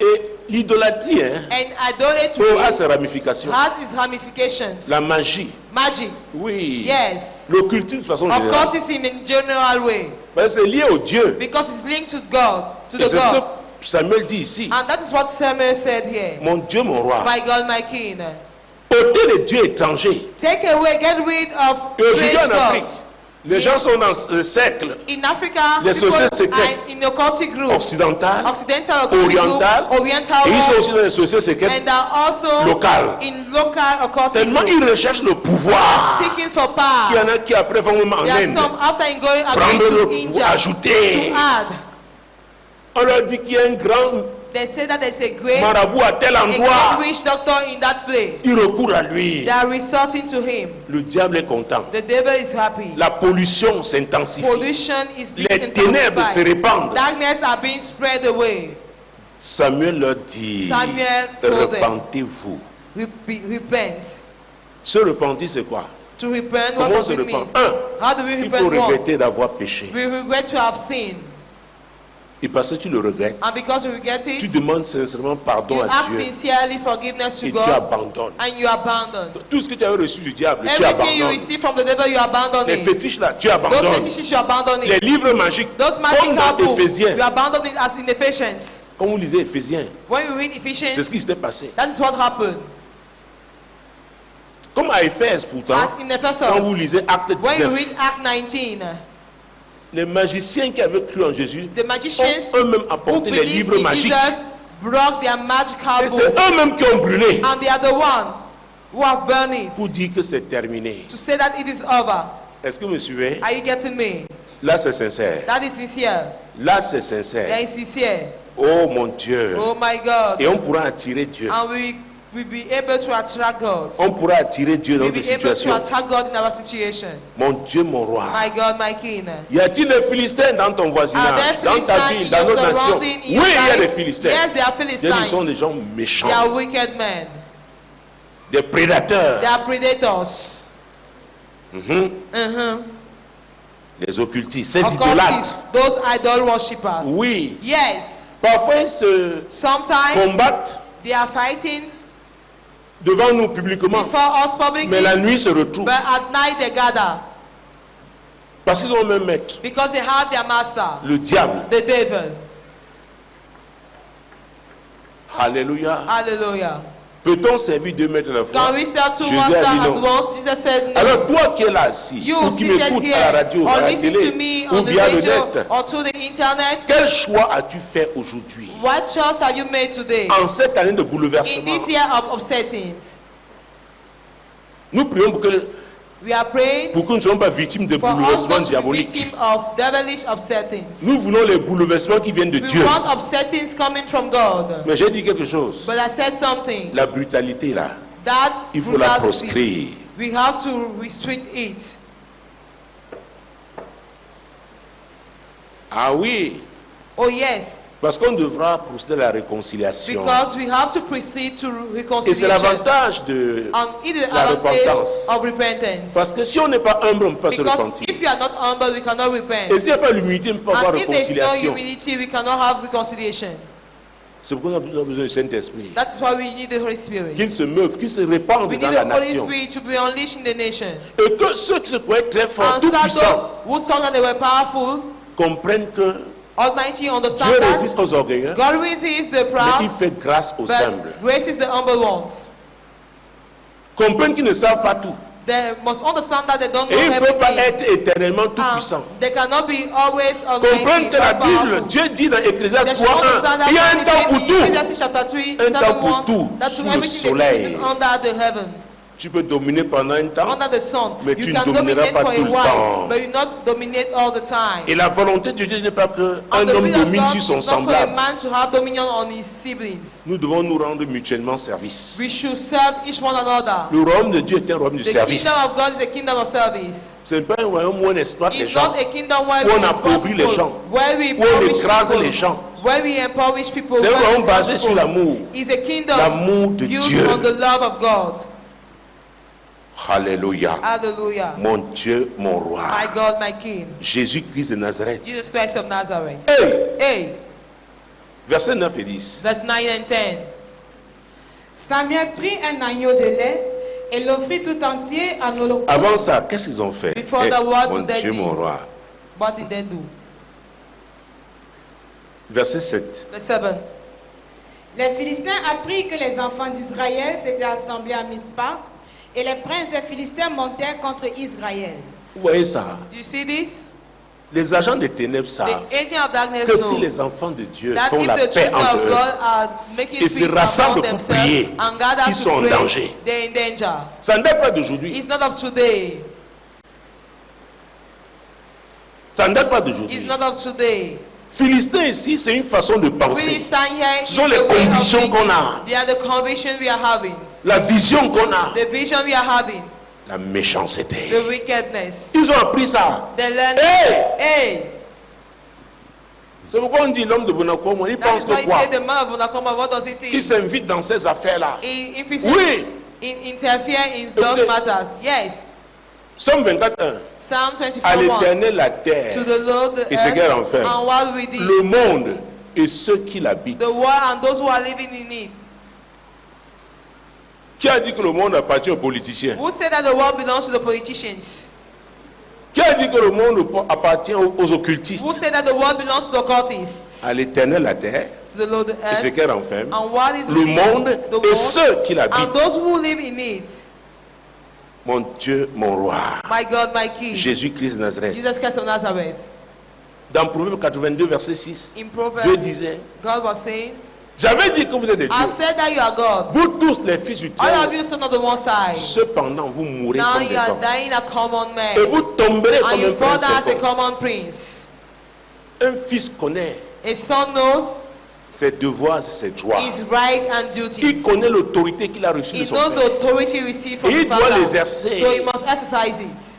Et l'idolâtrie And idolatry a ses ramifications. has its ramifications. La magie, Magic. oui. Yes. L'occultisme de façon générale. Occultism in general way. Ben, c'est lié au Dieu. Because it's linked to God, to Et the c'est ce God. que Samuel dit ici. And that is what Samuel said here. Mon Dieu, mon roi. My God, my King. Ôtez les dieux étrangers. Take away, get rid of Et aujourd'hui strange en Afrique, gods. les gens sont dans ce cercle In Africa, Les people sociétés secrètes are in occultic group, occidental occidental occultic oriental, group, oriental et ils sont world, aussi dans les sociétés secrètes and are also locales. in local occultic Tellement group. ils recherchent le pouvoir. Seeking for Il y en power. a qui après vont même en There are Inde some after in going are prendre going le to India pouvoir, ajouter. to add. On leur dit qu'il y a un grand They say that there's a great, marabout à tel a endroit. great witch doctor in that place. Ils recourent à lui. They are resorting to him. Le diable est content. The devil is happy. La pollution s'intensifie. Pollution is being Les ténèbres se intensified. répandent. Darkness are being spread away. Samuel leur dit, Samuel told them, repentez-vous. Repent. Se repentir, c'est quoi? To repent, what Comment does se it mean? repent? Un, How do we il faut repent? One, regretter d'avoir péché. we regret to have sinned. Et parce que tu le regrettes, And because you regret tu it, demandes sincèrement pardon you à ask Dieu sincerely forgiveness to et tu God, abandonnes. and you abandon. Tout ce que tu avais reçu du diable, tu Everything you abandonnes. receive from the devil, you abandon Les it. fétiches là, tu Those abandonnes. fetishes, you abandon Les it. livres magiques, Those comme magical dans books, Éphésiens, you abandon it as in Ephesians. quand vous lisez Éphésiens, When we read c'est ce Ephesians, qui s'était passé. that is what happened. Comme à Éphèse pourtant, As in quand vous Ephesus, lisez Acte when you 19, read Act 19, les magiciens qui avaient cru en Jésus the magicians ont eux-mêmes who apporté les believed livres in magiques. Jesus broke their magical Et c'est book, eux-mêmes qui ont brûlé and they are the one who have burned it pour dire que c'est terminé. to say that it is over. Est-ce que vous me suivez? Are you getting me? Là, c'est sincère. That is sincere. Là, c'est That sincère. is sincere. Oh mon Dieu. Oh my God. Et on pourra attirer Dieu. And we will be able to attract God. On pourra attirer Dieu dans We'll notre be able to situation. attack God in our situation. Mon Dieu, mon roi. My God, my King. Y a-t-il des Philistins dans ton Are voisinage, there dans ta Philistines ville, in dans your notre nation? surrounding, Oui, in your il y a des life? Philistins. Yes, there are Ils sont des Philistines. gens They are méchants. wicked men. des prédateurs, They are predators. les occultistes, ces Occultists, idolâtres. those idol worshippers. Oui, Yes. parfois ils se Sometimes combattent they are fighting devant nous publiquement, before us publicly, mais la nuit se retrouvent but at night they gather parce qu'ils ont le même maître, because they have their master, le diable. the devil. Alléluia. Hallelujah. Peut-on servir deux maîtres à la fois? Can we serve two Jésus masters a dit at non. once? Jesus said no. Alors toi qui es là assis, You ou qui seated m'écoutes here à la radio, or à la listen télé, to me ou on the via le radio net, or through the internet. quel choix as-tu fait aujourd'hui What choice have you made today en cette année de in bouleversement? this year of upsettings? Nous prions pour que We are praying nous ne soyons pas victimes de for us bouleversements not to be diaboliques. victim of devilish upsettings. Nous voulons les bouleversements qui viennent de We Dieu. want upsettings coming from God. Mais j'ai dit quelque chose. But I said something La brutalité là, that il faut la brutality, proscrire. we have to restrict it. Ah oui, Oh yes, parce qu'on devra procéder à la réconciliation. because we have to proceed to Et c'est reconciliation. l'avantage de And it is la advantage repentance. of repentance. Parce que si on n'est pas humble, on ne peut pas se Because repentir. if you are not humble, we cannot repent. Et s'il n'y a pas l'humilité, on ne peut pas avoir And if there is no réconciliation. humility, we cannot have reconciliation. C'est pourquoi nous avons besoin du Saint-Esprit. That is why we need the Holy Spirit. Qu'il se meuve, qu'il se répande We dans need la the Holy nation. Spirit to be unleashed in the nation. Et que ceux qui se croient très forts, And tout so that puissants, those who thought that they were powerful, comprennent que Almighty Dieu understand résiste that aux orgueilleux, God resists the mais il proud, fait grâce aux humbles. but graces the humble ones. Comprennent qu'ils ne savent pas tout. They must understand that they don't Et know ils ne peuvent pas everything. être éternellement tout And puissants. they cannot be always Comprennent almighty, que la all Bible, powerful. Dieu dit dans They Ecclésiaste should understand 3.1, that il y a un God is temps pour saying in tout. Ecclesiastes chapter 3, Un temps 7, pour 1, tout, that sous to le everything is soleil. season under the heaven, Tu peux dominer pendant un temps, under the sun. mais You tu can ne domineras dominate pas for tout a le while, temps. but you not dominate all the time. Et la volonté de Dieu n'est pas qu'un And the homme will of domine God sur is son not for a semblable. man to have dominion on his siblings. Nous devons nous rendre mutuellement service. We should serve each one another. Le royaume de Dieu est un royaume de The service. kingdom of God is a kingdom of service. Ce n'est pas un royaume où on exploite les It's gens, not a kingdom where Où on we exploit appauvrit les people, gens. where we où on impoverish écrase people, les gens. where we impoverish people. C'est un where we royaume basé crush sur people. l'amour. It's a kingdom L'amour de built Dieu. on the love of God. Alléluia. Hallelujah. Mon Dieu, mon roi. My God, my King. Jésus-Christ de Nazareth. Jesus Christ of Nazareth. Hey! Hey, Versets 9 et 10. verse 9 and 10. Samuel prit un agneau de lait et l'offrit tout entier en holocauste. Avant ça, qu'est-ce qu'ils ont fait? Before Hey, the word mon that Dieu, they- mon roi. What did they do? Verset 7. Verse 7. Les Philistins apprirent que les enfants d'Israël s'étaient assemblés à Mizpa et les princes des Philistins montèrent contre Israël. Vous voyez ça? Do you see this? Les agents des ténèbres The savent agent of darkness que si know les enfants de Dieu that font if la the paix children entre of eux, God are making et se peace rassemblent among pour themselves prier, and gather ils sont to en pray, danger. they're in danger. ça ne date pas d'aujourd'hui. It's not of today. Ça ne date pas It's d'aujourd'hui. not of today. Philistin ici, c'est une façon de penser. Philistine here Ce sont is les the way of convictions thinking. qu'on a. They are the conviction we are having. La vision qu'on a, The vision we are having. la méchanceté. The wickedness. Ils ont appris ça. They learn. Hey! Hey! C'est pourquoi on dit l'homme de Bonacomo, il That pense is why que you quoi? say the man of Bonacoma, what does he Il think? s'invite dans ces affaires-là. If he's Oui. interfere in those Écoutez. matters. Yes. Somme 24:1. Psalm À 24:1. l'éternel la terre To the Lord the et ce qu'elle earth enferme, and what we did. le monde et ceux qui l'habitent. The world and those who are living in it. Qui a dit que le monde appartient aux politiciens? Who said that the world belongs to the politicians? Qui a dit que le monde appartient aux occultistes? Who said that the world belongs to the cultists? À l'éternel la terre To the Lord the et ce earth qu'elle enferme, and what is le within monde the et world ceux qui and l'habitent. those who live in it. Mon Dieu, mon roi, My God, my King. Jésus-Christ de Nazareth. Jesus Christ of Nazareth. Dans Proverbe 82, verset 6, In Dieu Proverbs, disait, God was saying, j'avais dit que vous êtes des I dieux. said that you are God. Vous tous les fils du All of trône, you son of the Most High. cependant vous mourrez Now comme you des are hommes. dying a common man. Et vous tomberez And comme you un fall prince down as a des common prince. Un fils connaît A son knows ses devoirs et ses droits. his right and Il duties. connaît l'autorité qu'il a reçue de He son knows the père. authority received from Et his il doit father. l'exercer. So he must exercise it.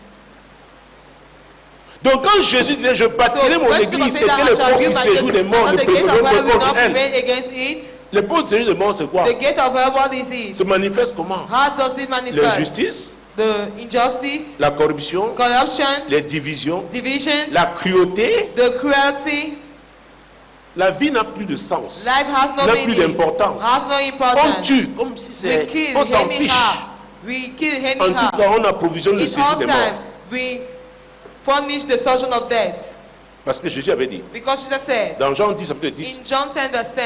Donc quand Jésus disait je bâtirai mon when église, Jesus said c'était that le I shall pont build qui my séjour des church, morts not ne the peut gate of pas hell will not contre elle. prevail against it. Le pont de séjour des morts, c'est quoi? The gate of hell, what is it? Se manifeste comment? How does it manifest? L'injustice, The injustice, la corruption, corruption, les divisions, divisions, la cruauté. the cruelty. La vie n'a plus de sens. Life has no N'a plus meaning. d'importance. Has no On importance. tue comme si We c'est... kill On s'en fiche. anyhow. We kill En tout anyhow. cas, on approvisionne le In séjour all des time, morts. we furnish the sojourn of death. Parce que Jésus avait dit, Because Jesus said, dans Jean 10, chapitre 10, in John 10 verse 10,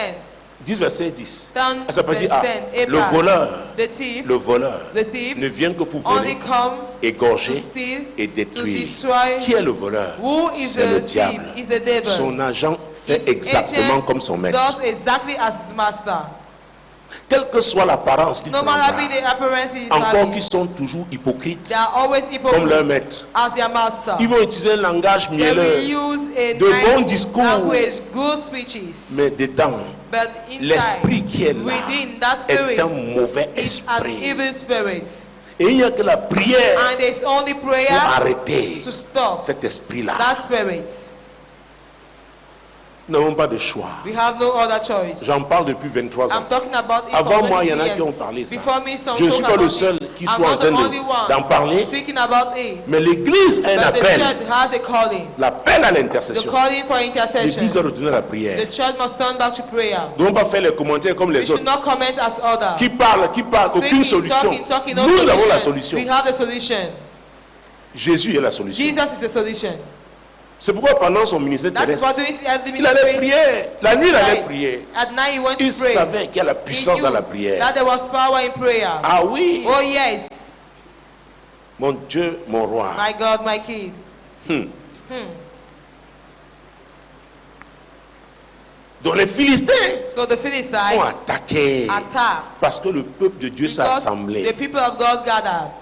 10 verset 10, 10 ça peut dire, verse ah, 10, le voleur, the thief, le voleur the thief ne vient que pour only voler, comes to égorger steal, et to détruire. destroy. Qui est le voleur? Who is C'est le the thief? diable. Is the devil. Son agent fait His exactement agent comme son maître. does exactly as his master. Quelle que soit l'apparence qu'il No prendra, matter be the appearance he is encore having, qu'ils sont toujours hypocrites, they are always comme leur hypocrites maître. as their master. Ils vont utiliser un langage They will mielleux, use a de bons nice discours. language, good speeches, mais dedans, but inside, l'esprit qui est là within that spirit est un mauvais is an esprit. evil spirit. Et il n'y a que la prière And there's only pour prayer arrêter to stop cet esprit-là. that spirit. Nous n'avons pas de choix. We have no other choice. J'en parle depuis 23 ans. I'm talking about it Avant for moi, il y 20 en a years. qui ont parlé ça. Before me, some Je ne suis talk pas le about seul it. qui I'm soit en not the train only one d'en parler, speaking about it. mais l'Église a un But the appel. church has a calling. L'appel à The l'intercession. calling for L'Église intercession. doit retourner à la prière. The church must turn back to prayer. Nous ne devons pas faire les commentaires comme We les should autres. not comment as others. Qui parlent, aucune solution. Talking, no Nous solution. avons la solution. We have the solution. Jésus est la solution. Jesus is the solution. C'est pourquoi pendant son ministère That's terrestre, what during his earthly il allait ministry. prier. La nuit, il allait prier. At night he went Il to pray. savait qu'il y a la He puissance knew dans la prière. that there was power in prayer. Ah oui, Oh yes, mon Dieu, mon roi. my God, my King. Donc les Philistins So the ont Philistines attaqué attacked parce que le peuple de Dieu s'est because assemblé. the people of God gathered.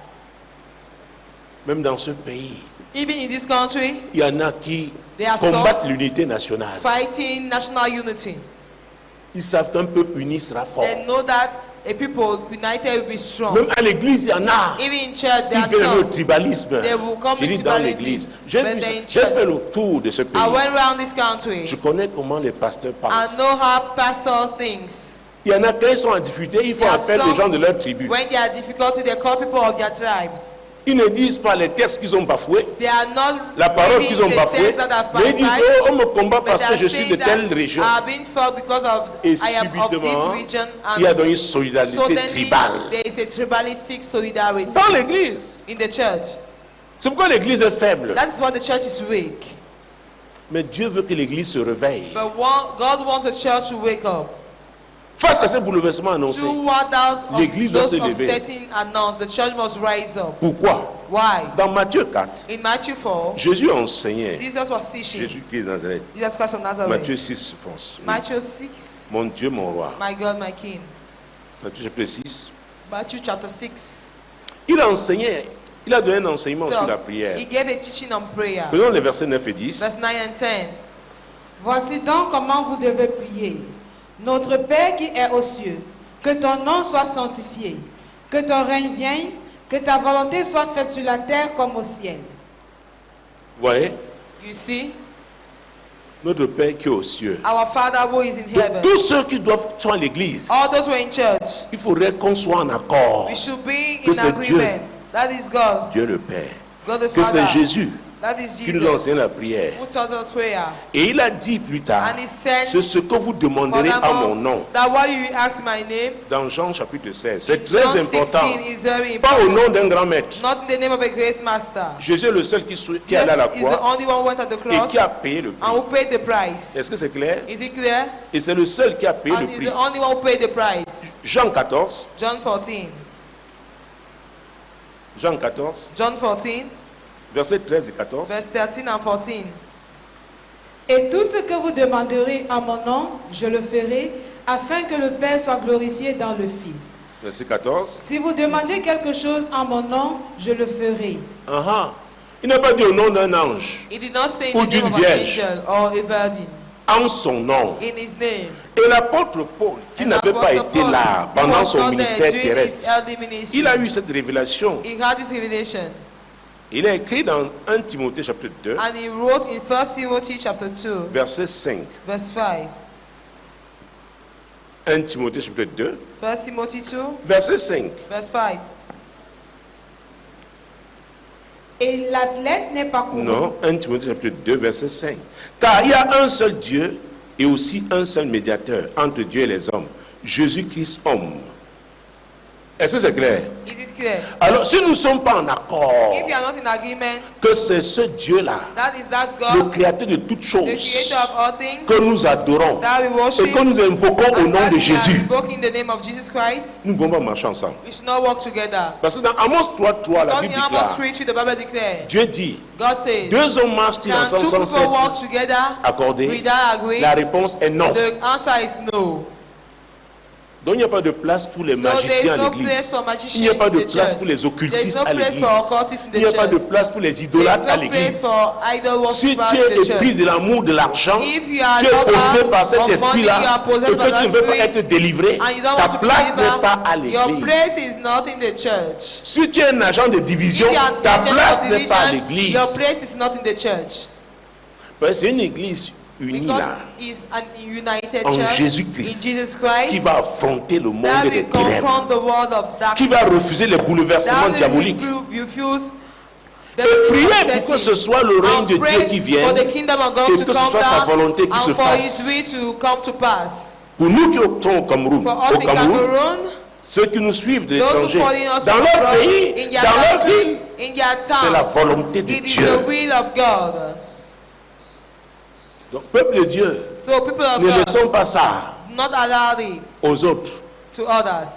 Même dans ce pays, Even in this country, il y en a qui there are combattent some l'unité nationale. fighting national unity. Ils savent qu'un peuple uni sera fort. They know that a people united will be strong. Même à l'église, il y en a. Even in church, there Ils are viennent au some. tribalisme. They will come J'ai dit to dans tribalism, l'église. but J'ai they're in j'ai church. fait le tour de ce pays. I went around this country. Je connais comment les pasteurs I pensent. know how pastor thinks. Il y en a quand ils sont en difficulté, ils font There are appel aux some- gens de leur tribu. When they are difficulty, they call people of their tribes. Ils ne disent pas les textes qu'ils ont bafoués, They are not la parole reading qu'ils ont the bafouée, texts that have mais ils disent baptized, oh, on me combat but parce they que are je suis de saying that telle région. I have been fought because of Et I am of this subitement, region, il y a and donc une solidarité suddenly tribale there is a tribalistic solidarity dans l'église. in the church. C'est pourquoi l'église est faible. That is why the church is weak. Mais Dieu veut que l'église se réveille. But God wants the church to wake up. Face à ces bouleversements annoncés, Through what L'église doit those se lever. upsetting announced, the church must rise up. pourquoi? Why? Dans Matthieu 4, In Matthew 4, Jésus enseignait. Jesus was teaching. Jésus-Christ de Nazareth. Jesus Christ of Nazareth. Matthieu 6, je pense. Oui. Matthew 6, Mon Dieu, mon roi. my God, my King. Matthieu chapitre 6. Matthew chapter 6. Il enseignait. Il a donné un enseignement sur la So, prière. he gave a teaching on prayer. Prenons les versets 9 et 10. Verse 9 and 10. Voici donc comment vous devez prier. Notre Père qui est aux cieux, que ton nom soit sanctifié, que ton règne vienne, que ta volonté soit faite sur la terre comme au ciel. Vous voyez, You see, notre Père qui est aux cieux. our Father who is in Donc, heaven. tous ceux qui doivent sont à l'église, All those who are in church, il faudrait qu'on soit en accord. we should be Que in c'est agreement. That is God, Dieu le Père. God the Que c'est Father. Jésus That is qui nous a Jesus enseigné la prière. who taught us prayer. Et il a dit plus tard, And he said, c'est ce que vous demanderez à mon nom. that what you ask my name, Dans Jean chapitre 16. C'est très John important. 16 is very Pas au important. nom d'un grand maître. Not in the name of a great master. Jésus est le seul qui est allé à la Jesus is the croix only one who went at the et cross qui a payé le prix. and who paid the price. Est-ce que c'est clair? Is it clear? Et c'est le seul qui a payé And le he's prix. the only one who paid the price. Jean 14. John 14. Jean 14. John 14, Versets 13 et 14. verse 13 and 14. Et tout ce que vous demanderez en mon nom, je le ferai, afin que le Père soit glorifié dans le Fils. Verset 14. Si vous demandez quelque chose en mon nom, je le ferai. Il n'a pas dit au nom d'un ange, He did not say Ou in the name d'une of an vierge. angel or a virgin. en son nom. In his name. Et l'apôtre Paul, qui And n'avait pas Apostle été Paul, là who pendant was son not there ministère during his terrestre, earthly ministry, il a eu cette révélation. he had this revelation. Il est écrit dans 1 Timothée chapitre 2, And he wrote in 1 Timothy chapter 2, verset 5. verse 5. 1 Timothée chapitre 2, 1 Timothy 2, verset 5. verse 5. Et l'athlète n'est pas couru. Non, 1 Timothée chapitre 2, verset 5. Car il y a un seul Dieu et aussi un seul médiateur entre Dieu et les hommes, Jésus-Christ homme. Est-ce que c'est clair? Is it clear? Alors, si nous ne sommes pas en accord If you are not in agreement, que c'est ce Dieu-là, that is that le God, créateur de toutes the choses, creator of all things, que nous adorons that we worship, et que nous invoquons au and nom that de we are Jésus, invoking the name of Jesus Christ, nous ne pouvons pas marcher ensemble. we should not work together. Parce que dans Amos 3.3, la Because Bible in Amos déclare, 3:3, the Bible declares, Dieu dit, God says, deux hommes marchent-ils can ensemble two sans people walk s'être together accordés? without agreeing? La réponse est non. The answer is no. Donc il n'y a pas de place pour les So there is magiciens à no l'église. place for Il n'y a magicians pas in de the place church. pour les There is occultistes no à place l'église. for occultists in Il the n'y a pas de church. place pour les There is idolâtres à no place l'église. for idol Si worshippers tu in the es épris church. de l'amour de l'argent, If you are tu es possédé lover par cet of money, esprit-là, you are et possessed by que tu that ne veux pas spirit, être délivré, and you don't ta want to be place n'est delivered, pas à your l'église. place is not in the church. Si tu es un agent de division, If you are ta an agent place of n'est pas à division, l'église. your place is not in the church. Parce que c'est une église unie Because là, it's an united en church in Jésus-Christ, Jesus qui Christ va affronter le monde that des will ténèbres, confront the world of qui darkness. va refuser les bouleversements That diaboliques. will refuse the Et priez setting. pour que ce soit le règne And de Dieu pray qui for vienne, the kingdom of God et to que ce come soit sa down volonté qui and se for fasse. His will to come to pass. Pour nous qui sommes au Cameroun, For us in Cameroon, ceux qui nous suivent de those who l'étranger, follow us dans from leur abroad, pays, in their dans leur country, ville, in their c'est la town, volonté de it is Dieu. the will of God. Donc, peuple de Dieu, So people of ne God, laissons pas ça not allow it aux autres. to others.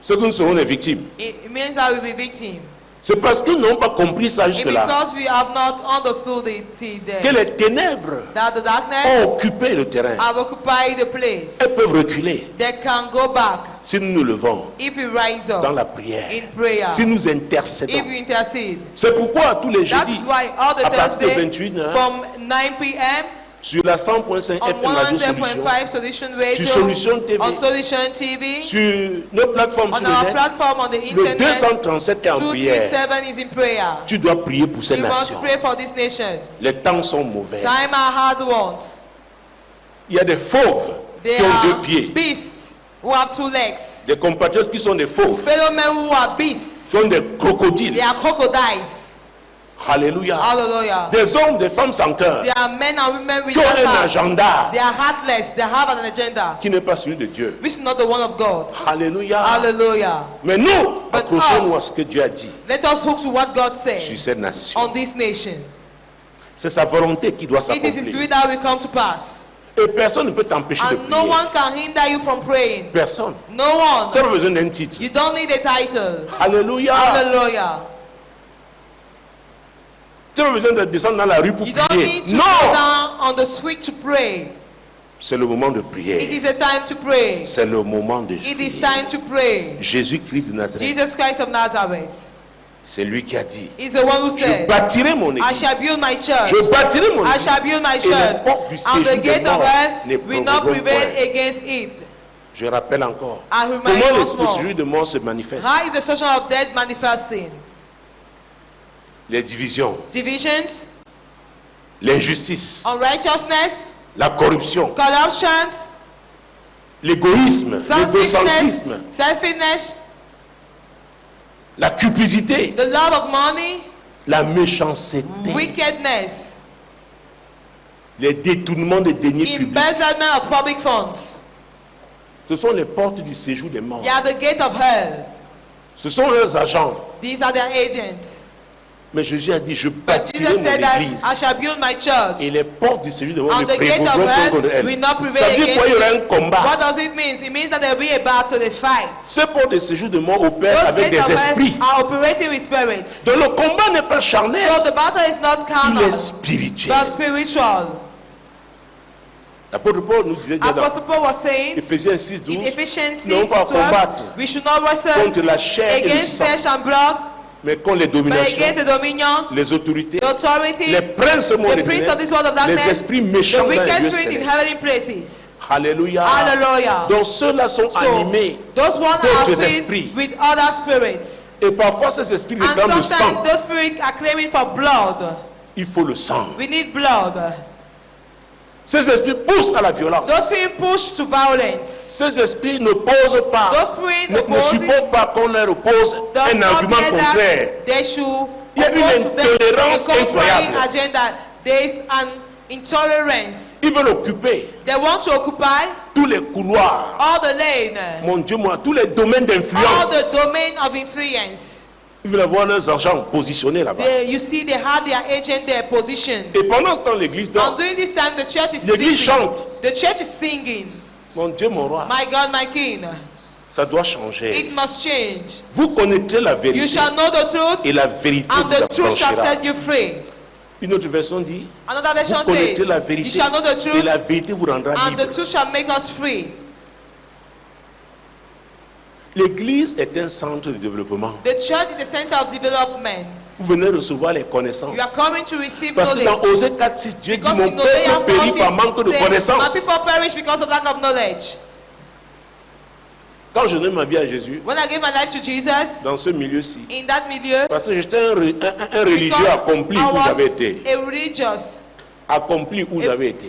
Ceux que nous serons les victimes. It means that we will be victim. C'est parce qu'ils n'ont pas compris ça It's jusque-là. because we have not understood it till Que then. les ténèbres That the darkness ont occupé le terrain. have occupied the place. Elles peuvent reculer They can go back si nous nous levons if we rise dans up la prière, in prayer. si nous If intercédons. you intercede. C'est pourquoi tous les That jeudis, is why all the à partir de Thursday 28 heures, from 9 p.m. sur la 100.5 on FM Radio Solution, 100.5 Solution sur Radio, Solution TV, on Solution TV, sur nos plateformes sur on le our net, platform on the le internet. 237 est en prière. 237 is in prayer. Tu dois prier pour ces We must nations. pray for this nation. Les temps sont mauvais. Time are hard ones. Il y a des fauves They qui ont deux are pieds. beasts who have 2 legs. Des compatriotes qui sont des fauves, Fellow men who are beasts. sont des crocodiles. They are crocodiles. Alléluia. Hallelujah. Des hommes, des femmes sans cœur, They are men and women qui with ont un hearts. agenda They are heartless. They have an agenda qui n'est pas celui de Dieu. which is not the one of God. Alléluia. Hallelujah. Mais nous, But accrochons-nous us- à ce que Dieu a dit Let us look to what God sur said cette nation. on this nation. C'est sa volonté qui doit It is His s'accomplir. will that will come to pass. Et personne ne peut t'empêcher de And no prier. one can hinder you from praying. Personne. No one. Tu n'as pas besoin d'un titre. You don't need a title. Alléluia. Hallelujah. Tu n'as pas besoin de descendre dans la rue pour You don't prier. need to go Non. down on the street to pray. C'est le moment de It prier. is a time to pray. C'est le moment de It is prier. time to pray. Jésus-Christ de Nazareth, Jesus Christ of Nazareth c'est lui qui a dit, is the one who je said, bâtirai mon I église. shall build my church. Je bâtirai mon I église. shall build my Et les church. portes du And the séjour des gate of morts ne hell will not prévaudront prevail point. against it. Je rappelle encore. I remind Comment you once l'esprit more. séjour de mort se manifeste? How is the social of death manifesting? Les divisions, Divisions, l'injustice, unrighteousness, la corruption, corruptions, l'égoïsme, selfishness, l'égocentrisme, selfishness, la cupidité, the love of money, la méchanceté, wickedness, les détournements des deniers publics. embezzlement of public funds. Ce sont les portes du séjour des morts. They are the gate of hell. Ce sont leurs agents. These are their agents. Mais Jésus a dit, je But bâtirai Jesus mon said that église. I shall build my church. Et les portes du séjour de mort And ne the gate of prévaudront pas hell contre will elles. not prevail Ça veut dire quoi? Il y aura un against it. combat. What does it mean? It means that there will be a battle, a fight. Ces portes de séjour de mort opèrent Those avec gates des of hell esprits. are operating with spirits. Donc le combat n'est pas charnel, So the battle is not il carnal, est spirituel. but spiritual. L'apôtre Paul nous disait déjà dans Apostle Paul was saying Ephésiens 6, in 12, Ephesians non 6, pas 12, combattre we should not wrestle contre la chair et le against sang, flesh and blood, mais contre les but dominations, against the dominion, les autorités, the authorities, les princes du monde the des prince of ténèbres, this world of les darkness, esprits the méchants dans les wicked lieux spirit in célestes. heavenly places. Alléluia. Hallelujah. Donc ceux-là sont So, animés those ones are d'autres filled esprits. with other spirits. Et parfois, ces esprits And réclament le sang. sometimes those spirits are claiming for blood. Il faut le sang. We need blood. Ces esprits poussent à la violence. Those spirits push to violence. Ces esprits ne posent pas, Those spirits ne supportent pas qu'on leur oppose does un not argument mean that contraire. they should Il y a une oppose to them intolérance a contrary incroyable. agenda. There is an intolerance. Ils veulent occuper They want to occupy tous les couloirs. all the lane, Mon Dieu, moi, tous les domaines all d'influence. the domain of influence. Ils veulent avoir leurs argents positionnés là-bas. You see, they have their agent, their position. Et pendant ce temps, l'église And dort. during this time, the church is L'église singing. chante. The church is singing. Mon Dieu, mon roi, My God, my King. ça doit changer. It must change. Vous connaîtrez la You vérité. shall know the truth, Et la vérité and vous the truth shall affranchira. set you free. Une autre version dit, Another version vous connaîtrez says, la you vérité. shall know the Et truth, la vérité vous rendra and the libre. truth shall make us free. L'église est un centre de développement. The church is a center of development. Vous venez recevoir les connaissances. You are coming to receive Parce que dans knowledge. Osée 4:6, Dieu dit, Because mon in Hosea peuple périt par 4:6 manque de says, my connaissances. people perish because of lack of knowledge. Quand je donne ma vie à Jésus, When I gave my life to Jesus, dans ce milieu-ci, in that milieu, parce que j'étais un religieux because accompli I où was j'avais été. a religious, Accompli où j'avais été.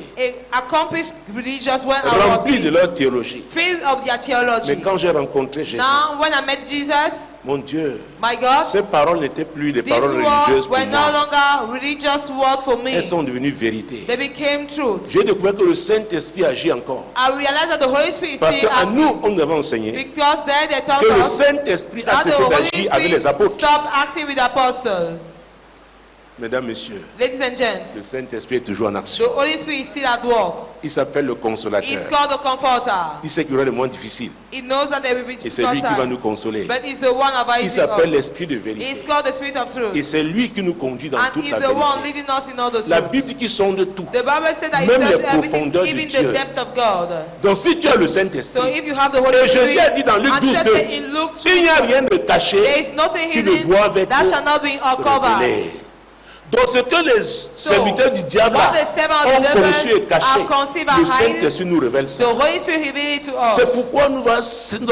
a accomplished religious when I was Rempli de leur théologie. filled of their Mais theology. quand j'ai rencontré Jésus, Now, when I met Jesus, mon Dieu, my God, ces paroles n'étaient plus des these paroles words religieuses pour were no moi. longer religious words for me. Elles sont devenues vérité. They became truth. J'ai découvert que le Saint-Esprit agit encore. I realized that the Holy Spirit is Parce still qu'à active. nous, on nous avait enseigné Because then they taught que le us Saint-Esprit a that the cessé Holy d'agir avec les Spirit apôtres. stopped acting with apostles. Mesdames, Messieurs, Ladies and gents, le Saint-Esprit est toujours en the action. Holy Spirit is still at work. Il s'appelle le He's consolateur. called the Comforter. Il sait qu'il y aura des moments difficiles. He knows that there will be Et c'est lui qui va difficult nous time, consoler. but he's the one Il advising s'appelle us. l'Esprit de He's vérité. called the Spirit of Et truth. c'est lui qui nous conduit dans And toute he's la the one vérité. leading us in all the La truth. Bible dit qu'ils sont de tout. The Bible said that he Même les searches everything, profondeurs de even Dieu. the depth of God. Donc si tu as le So Saint-Esprit, if you have the Holy et Jésus a Spirit, dit dans Luc and 12, Jesus said in Luke il n'y a 2, rien de there caché is nothing qui ne hidden doit être that shall not be uncovered. révélé. Donc ce que les serviteurs du diable what the servants of ont the devil conçu et caché, have conceived and le hidden, Saint-Esprit nous révèle The ça. Holy Spirit revealed it to us. C'est pourquoi nous allons That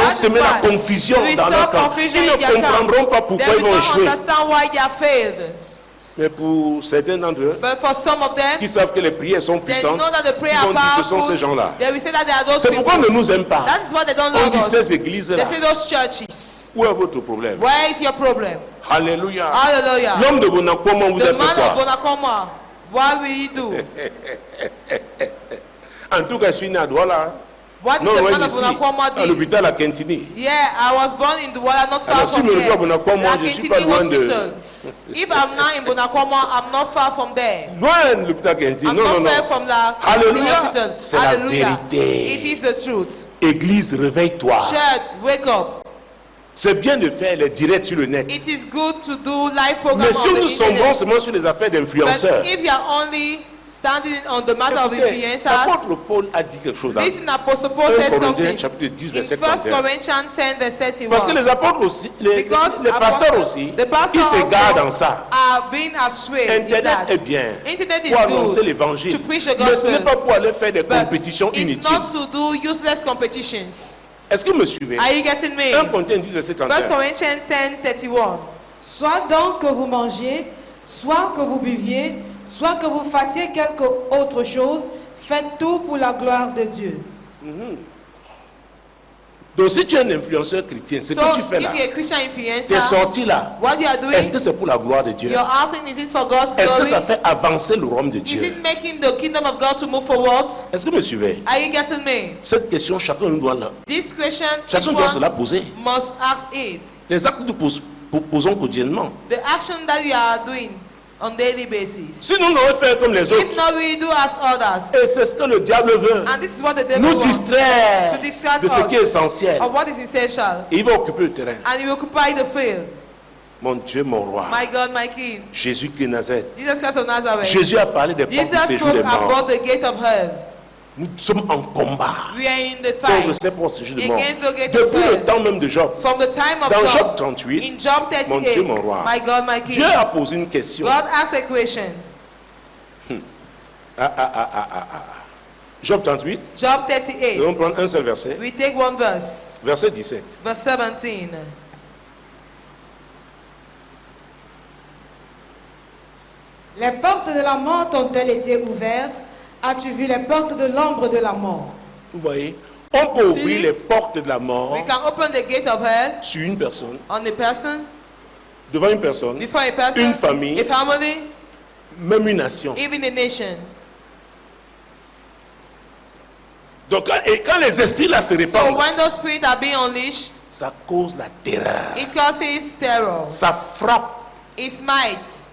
is semer la why confusion we dans saw leur camp. confusion Ils in ne their camp. comprendront pas pourquoi They ils vont will not échouer. understand why they are failed. Mais pour certains d'entre eux, But for some of them, qui savent que les prières sont they puissantes, know that the prayer ils vont are dire ce sont powerful. ces gens-là. They will say that they are those C'est pourquoi on people. ne nous aime pas. That is why they don't On love dit us. ces They églises-là. say those churches. Où est votre problème? Where is your problem? Alléluia. Hallelujah. L'homme de Bonacoma vous a The fait man of quoi? Bonacoma, what will he do? En tout cas, je suis né à Douala. What did Non, the loin man of d'ici, Bonacoma à do? l'hôpital à Quintini. Yeah, I was born in Douala, not far Alors, si from me here. retrouve à Bonacoma, Like je suis Kintini pas loin de- Hospital. If I'm not in Bonacoma, I'm not far from there. Loin de l'hôpital Quintini. I'm Non, non, not far non. from la Alléluia. hospital. C'est la Hallelujah. vérité. It is the truth. Église, réveille-toi. Church, wake up. C'est bien de faire les directs sur le net. It is good to do live program Mais si on the nous sommes bons internet. seulement sur les affaires But d'influenceurs, if you are only standing on the matter of écoutez, influencers, l'apôtre Paul a dit quelque chose dans listen, Apostle Paul 1 said Corinthiens something chapitre 10 in verset 1 31. Corinthians 10 verse 31. Parce que les apôtres aussi, les Because pasteurs aussi, the pastors ils s'égarent also dans ça. are being assuaged in Internet that. est bien Internet is pour annoncer good l'évangile. to preach the Mais ce gospel. n'est pas pour aller faire des But compétitions it's inutiles. not to do useless competitions. Est-ce que vous me suivez? Are you getting me? 1 Corinthiens 10 verset 1 31. Corinthians 10 31. Soit donc que vous mangiez, soit que vous buviez, soit que vous fassiez quelque autre chose, faites tout pour la gloire de Dieu. Donc si tu es un influenceur chrétien, ce So que tu fais là, if you're a Christian tu es influencer, sorti là, what you are doing, est-ce que c'est pour la gloire de Dieu? your outing, is it for God's Est-ce que glory? ça fait avancer le royaume de Is Dieu? it making the kingdom of God to move forward? Est-ce que vous me suivez? Are you getting me? Cette question, chacun nous doit la, This question, chacun each doit se la one poser. must ask it. Les actes que nous posons quotidiennement. The action that you are doing on daily basis. Sinon, on aurait fait comme les If autres. not, we do as others. Et c'est ce que le diable veut. And this is what the devil Nous wants. distraire To distract de ce qui est us essentiel. of what is essential. Et il va occuper le terrain. And you occupy the field. Mon Dieu, mon roi. My God, my King. Jésus-Christ de Nazareth. Jesus Christ of Nazareth. Jésus a parlé des portes du Jesus séjour spoke des morts. about the gate of hell. Nous sommes en combat We are in the contre fight ces portes du séjour des morts. against the gate of Depuis le hell. temps même de Job. From the time of Dans Job Job, 38, in Job mon 38, Dieu, mon roi. my God, my King, Dieu a posé une question. God asked a question. Job 38, Job nous 38, allons prendre un seul verset. we take one verse, Verset 17. verse 17. Les portes de la mort t'ont-elles été ouvertes? As-tu vu les portes de l'ombre de la mort? Vous voyez, on peut See ouvrir this? les portes de la mort We can open the gate of hell sur une personne, on a person, devant une personne, before a person, une famille, a family, même une nation. even a nation. Donc, quand les esprits là se So répandent, when those spirits are being unleashed, ça cause la terreur. it causes terror, Ça frappe, it smites,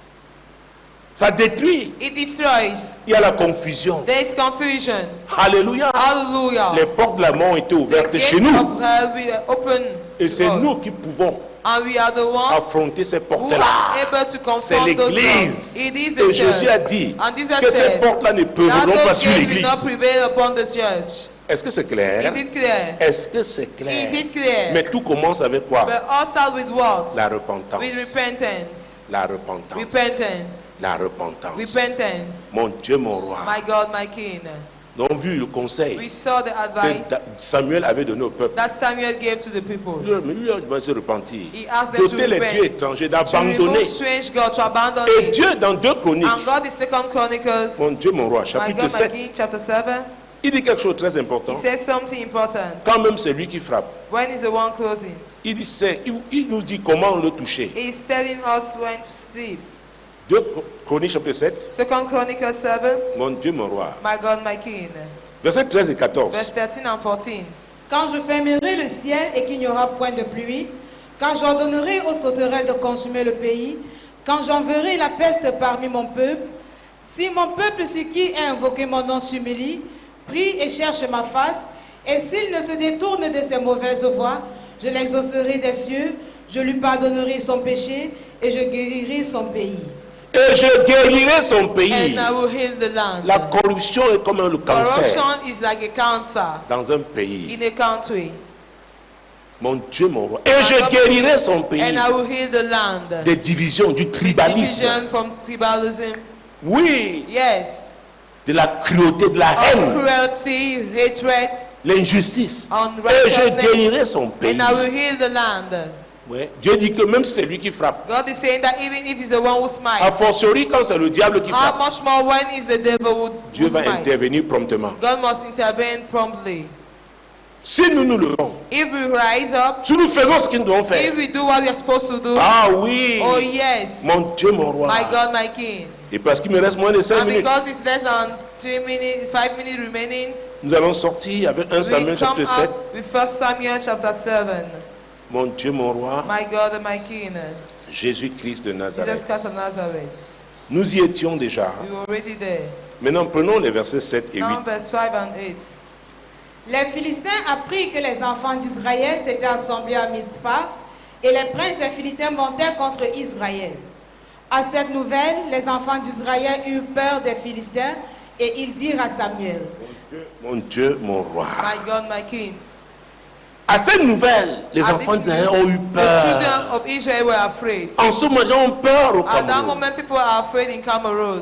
ça détruit. it destroys. Il y a la confusion. There is confusion. Alléluia. Hallelujah. Les portes de la mort ont été The ouvertes gate chez nous. of hell will open Et to c'est us. nous qui pouvons And we are the ones affronter ces who portes-là. are able to C'est confront those l'église. doors. It is Et the Jésus a church. dit And Jesus que ces said portes-là ne that peuront pas those sur gates will l'église. not prevail upon the church. Est-ce que c'est clair? Is it clear? Est-ce que c'est clair? Is it clear? Mais tout commence avec quoi? But all start with what? La repentance. With repentance. La repentance. Repentance. La repentance. Repentance. Mon Dieu, mon roi. My God, my King. Nous avons vu le conseil We saw the que advice Samuel avait donné au peuple. that Samuel gave to the people. Lui doit se repentir. He asked them to Doter les repent. dieux étrangers, To d'abandonner. remove strange God, to abandon Et it. Dieu, dans 2 Chroniques, And God, the second Chronicles, mon Dieu, mon roi, my chapitre God, my 7, King, chapter 7, il dit quelque chose de très he important. says something important. Quand même c'est lui qui frappe. When is the one closing? Il dit, il nous dit comment le toucher. He's telling us when to sleep. 2 Chroniques, chapitre 7, Second Chronicles 7, mon Dieu, mon roi. my God, my King. Versets 13 et 14. Verse 13 and 14. Quand je fermerai le ciel et qu'il n'y aura point de pluie, quand j'ordonnerai aux sauterelles de consumer le pays, quand j'enverrai la peste parmi mon peuple, si mon peuple sur qui est invoqué mon nom s'humilie, prie et cherche ma face, et s'il ne se détourne de ses mauvaises voies, je l'exaucerai des cieux, je lui pardonnerai son péché et je guérirai son pays. Et je guérirai son pays. And I will heal the land. La corruption est comme le cancer Corruption is like a cancer dans un pays. in a country. Mon Dieu, mon roi. Et je guérirai son pays. And I will heal the land. Des divisions, du tribalisme. Division from tribalism. Oui, Yes. de la cruauté, de la Of haine, cruelty, hatred, l'injustice. Et je unrighteousness. guérirai son pays. And I will heal the land. Ouais. Dieu dit que même c'est lui qui frappe. God is saying that even if he's the one who A smites, fortiori quand c'est le diable qui how frappe, much more when is the devil who Dieu va smite? intervenir promptement. God must intervene promptly. Si nous nous levons, If we rise up, si nous faisons ce que nous devons if faire, we do what we are supposed to do, ah oui, oh yes, mon Dieu, mon roi. my God, my King. Et parce qu'il me reste moins de 5 And minutes, because it's less than 3 minutes, 5 minutes remaining, nous allons sortir avec 1 we Samuel come chapitre 7. up with 1 Samuel chapter 7. Mon Dieu, mon roi, My God and my King, Jésus-Christ de Jesus Nazareth. Christ of Nazareth. Nous y étions déjà. We were already there. Maintenant, prenons les versets 7 et 8. Now verse 5 and 8. Les Philistins apprirent que les enfants d'Israël s'étaient assemblés à Mizpah, et les princes des Philistins montèrent contre Israël. À cette nouvelle, les enfants d'Israël eurent peur des Philistins, et ils dirent à Samuel: Mon Dieu, mon roi. My God, my King. À cette nouvelle, les At enfants this d'Israël news, ont eu the peur. children of Israel were afraid. En ce moment, ils ont peur au At that Cameroun. moment, people are afraid in Cameroon.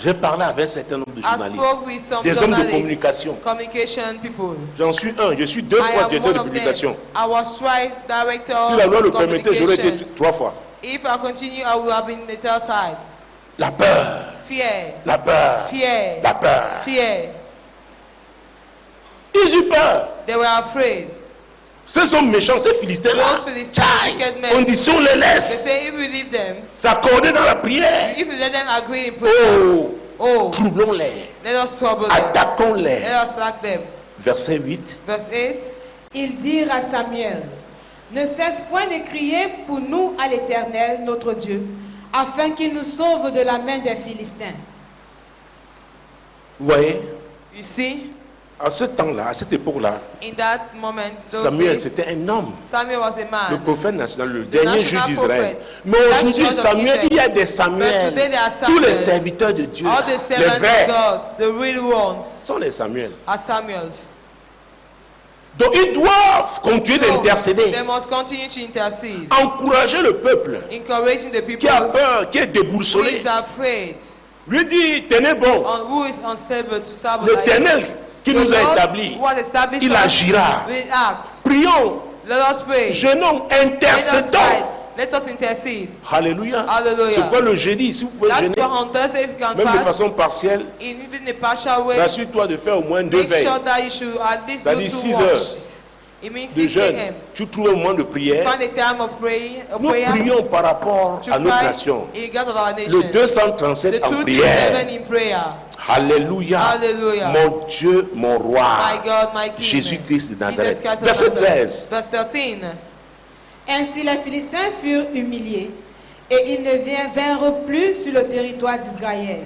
J'ai parlé avec un certain nombre de I spoke with journalistes, some des hommes de journalists, communication. communication people. J'en suis un, je suis 2 I fois am directeur one de of them. publication. I was twice director Si la loi le of permettait, j'aurais été communication. 3 fois. If I continue, I will have been the third time. La peur, Fear, la peur, fear, la peur. fear. Ils ont eu peur. They were afraid. Ces hommes méchants, ces Philistins-là, Those Philistines, wicked men, on dit si on les they laisse say if we leave them, s'accorder dans la prière, if we let them agree in prayer, oh, troublons-les, let us trouble them. attaquons-les. Let us attack them. Verset 8. Verse 8. Ils dirent à Samuel: Ne cesse point de crier pour nous à l'Éternel, notre Dieu, afin qu'il nous sauve de la main des Philistins. Vous voyez, You see, à ce temps-là, à cette époque-là, in that moment, those Samuel, days, c'était un homme. Samuel was a Le man. prophète national, le dernier juge national d'Israël. prophet. Mais That's aujourd'hui, God of Samuel, Israel. il y a des But Samuel. today there are Tous les Samuels. serviteurs de Dieu, All the les servants of vrais, God, the real ones, sont les Samuel. are Samuels. Donc ils doivent continuer So, d'intercéder, they must continue to intercede, encourager le peuple encouraging the people qui a peur, qui est who déboussolé. is afraid, Lui dit, tenez bon, who is unstable to stabilize. l'Éternel qui nous a The Lord établis, who has established il us agira. will act. Prions, Let us pray. jeûnons, Let us intercédons fight. Let us intercede. Alléluia. Hallelujah. C'est quoi le jeudi? Si vous pouvez That's jeûner, why on Thursday, if you can même de fast, façon partielle, even a partial way, rassure-toi de faire au moins 2 make veilles sure that you should at least do C'est-à-dire 6 2 heures watches. It means de 6 jeûne. a.m. Tu trouves un moment de prière. Find a time of prayer, Nous prions par rapport to à notre cry nation. in regards of our Le nation. 237 The en truth is prière. heaven in prayer. Alléluia. Hallelujah. Mon Dieu, mon roi. My God, my King. Jésus-Christ de Jesus Nazareth. Christ of Verset Nazareth. 13. Verse 13. Ainsi les Philistins furent humiliés et ils ne vinrent plus sur le territoire d'Israël.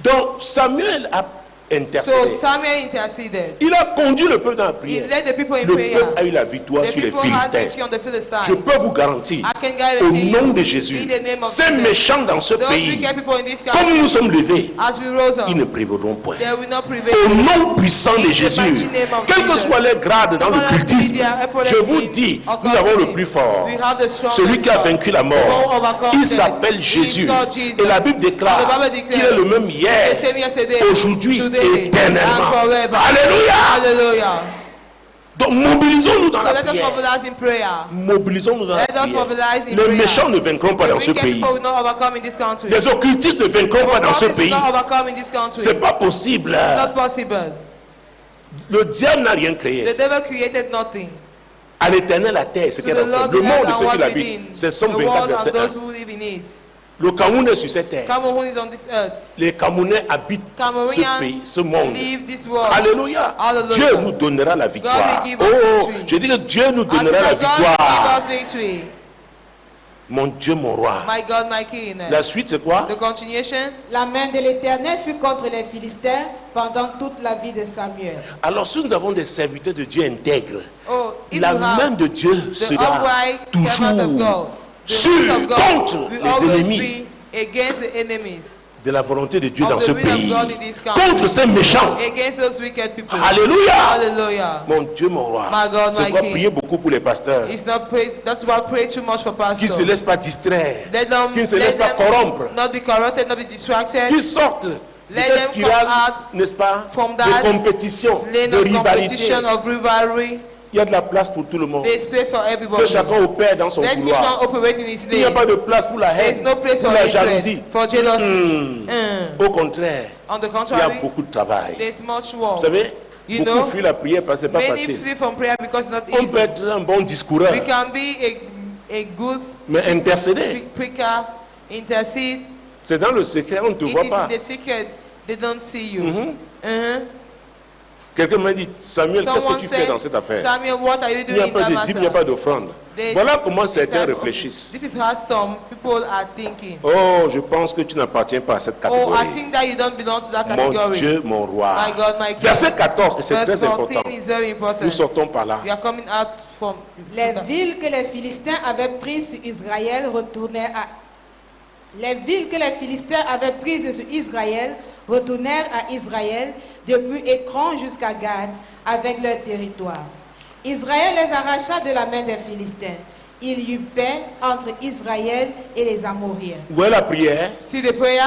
Donc Samuel a So intercédé. Samuel interceded. Il a conduit le peuple dans la He prière. led the people in Le prayer. peuple a eu la victoire The sur les people had Philistins. victory on the Philistines. Je peux vous garantir, I can au guarantee nom de you, Jésus, in the name of ces Jesus, méchants dans ce those pays, wicked people in this comme country, nous nous sommes levés, as we rose up, ils ne prévaudront point. they will not prevail. Au nom puissant de In the Jésus, mighty name of quels que Jesus. soient les grades dans No le matter cultisme, be their epaulet je vous in dis, or nous avons le cultivate, plus fort. we have the strongest Celui qui a God. vaincu la Who mort, overcome il death. s'appelle He is Jésus. called Jesus. Et la Bible And the déclare Bible qu'il declares est le même the hier, same yesterday, aujourd'hui today, et éternellement. and forever. Alléluia. Hallelujah. Donc mobilisons-nous dans So la let us prière. mobilize in prayer. Mobilisons-nous dans la Let us mobilize prière. in Les prayer. méchants ne vaincront pas The dans ce wicked pays. people will not overcome in this country. Les occultistes ne vaincront pas dans ce Occultists will pays. not overcome in this country. C'est pas possible. It's not possible. Le diable n'a rien The créé. devil created nothing. À l'éternel la terre, c'est To qu'elle the a Lord fait. Le the monde earth de and ceux qui what l'habitent, within. c'est The Somme world 24, and verset 1. those who live in it. Le Cameroun est sur cette terre. Cameroon is on this earth. Les Camerounais habitent ce Cameroonians pays, ce monde. leave this world. Alléluia. Hallelujah. Dieu nous donnera la victoire. will give us Oh, victory. je dis que Dieu nous As donnera la God give victoire. us victory. Mon Dieu, mon roi. My God, my King. La suite, c'est quoi? The continuation. La main de l'Éternel fut contre les Philistins pendant toute la vie de Samuel. Alors, si nous avons des serviteurs de Dieu intègres, Oh, if la you main have de Dieu the sera upright servant of toujours God, the sur, will of God contre will les always ennemis be against the enemies, de la volonté de Dieu of dans the ce will of pays. God in this country. Contre ces méchants. against those wicked people. Alléluia. Hallelujah. Mon Dieu, mon roi. My God, C'est my quoi King. prier beaucoup pour les pasteurs It's not pray. That's why I pray too much for qui ne se pastors. laissent pas distraire, Let them, qui ne se let laissent pas them corrompre, not be corrupted, not be distracted. qui sortent de Let cette them spirale, come out n'est-ce pas, from de that compétition, lane de of rivalité. competition, of rivalry. Il y a de la place pour tout le monde. There's place for Que everybody. chacun opère dans son Let each couloir. one operate in his Il n'y a lane. pas de place pour la There's haine, no place pour for la hatred, jalousie. for jealousy. Au contraire, On the il y a contrary, beaucoup de travail. there's much work. Vous savez, You beaucoup know, fuient la prière parce que ce n'est pas Many facile. flee from prayer because it's not On peut easy. être un bon discoureur, We can be a good mais intercéder, preacher, intercede. c'est dans le secret, on ne te It voit is pas. in the secret. They don't see you. Mhm. Quelqu'un m'a dit, Samuel, qu'est-ce que Someone tu fais said, dans cette affaire? Samuel, what are you Il n'y a doing in pas that de dîme, il n'y a matter? pas d'offrande. There's Voilà comment a certains type of- réfléchissent. This is how some people are thinking. Oh, je pense que tu n'appartiens pas à cette Oh, I catégorie. think that you don't belong to that Mon category. Dieu, mon roi. My God, my King. Verset 14, et c'est Verse très 14 important. is very important. Nous sortons par là. We are coming out from Les villes que les Philistins avaient prises sur Israël retournèrent à Les villes que les Philistins avaient prises sur Israël retournèrent à Israël depuis Écron jusqu'à Gad avec leur territoire. Israël les arracha de la main des Philistins. Il y eut paix entre Israël et les Amoriens. Vous voyez la prière, See the prayer?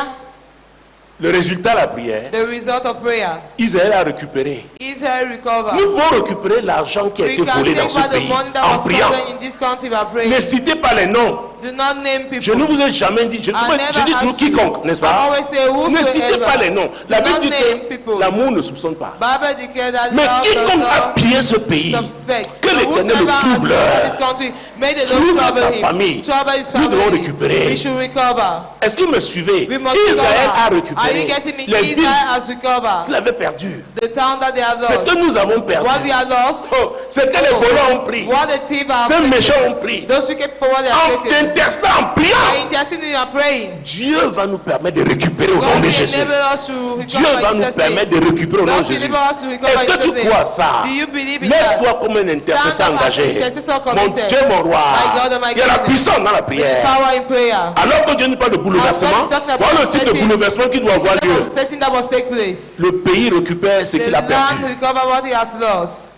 le résultat de la prière, The result of prayer. Israël a récupéré. Israel recover. Nous devons récupérer l'argent qui a We été can volé dans take ce back the pays money that en was priant. stolen in this country by praying. Ne citez pas les noms. Do not name Je people. ne vous ai jamais dit, je dis toujours asked you. quiconque, n'est-ce I pas? always say Ne citez whosoever. pas les noms. La Do Bible not dit name que people. l'amour ne soupçonne pas. Bible declares that Mais love does quiconque a not pillé ce pays, suspect. que So l'Éternel whosoever le has trouble, plundered this country, may the trouble Lord sa trouble him. famille. Trouble his Nous devons family. récupérer. We should recover. est-ce que vous me suivez? We must Israël a recover. Are you récupéré getting me? les villes Israel has recovered qu'il avait perdues. the town that they have C'est lost. que nous avons perdu. What we have lost, Oh, c'est que les voleurs ont pris. what the thief have Ces taken. méchants ont pris. Those wicked people, what they have En taken. t'intercédant, en By priant, interceding and praying, Dieu va nous permettre de récupérer au nom God de will Jésus. enable us to recover Dieu in va nous Jesus' permettre name. de récupérer au nom de God will Jésus. enable us to recover Est-ce in que Jesus' tu name. crois ça? Do you believe in Lève-toi that? comme un intercesseur Stand up as engagé. an intercessor Mon committed. Dieu, mon roi. My God and my Il y a la King. puissance dans la There is prière. power in prayer. Alors que Dieu nous parle de bouleversement, Our God is talking about voilà le type de setting. bouleversement qui doit avoir lieu. Setting that must take place. Le pays récupère ce The qu'il a land perdu. recover what he has lost.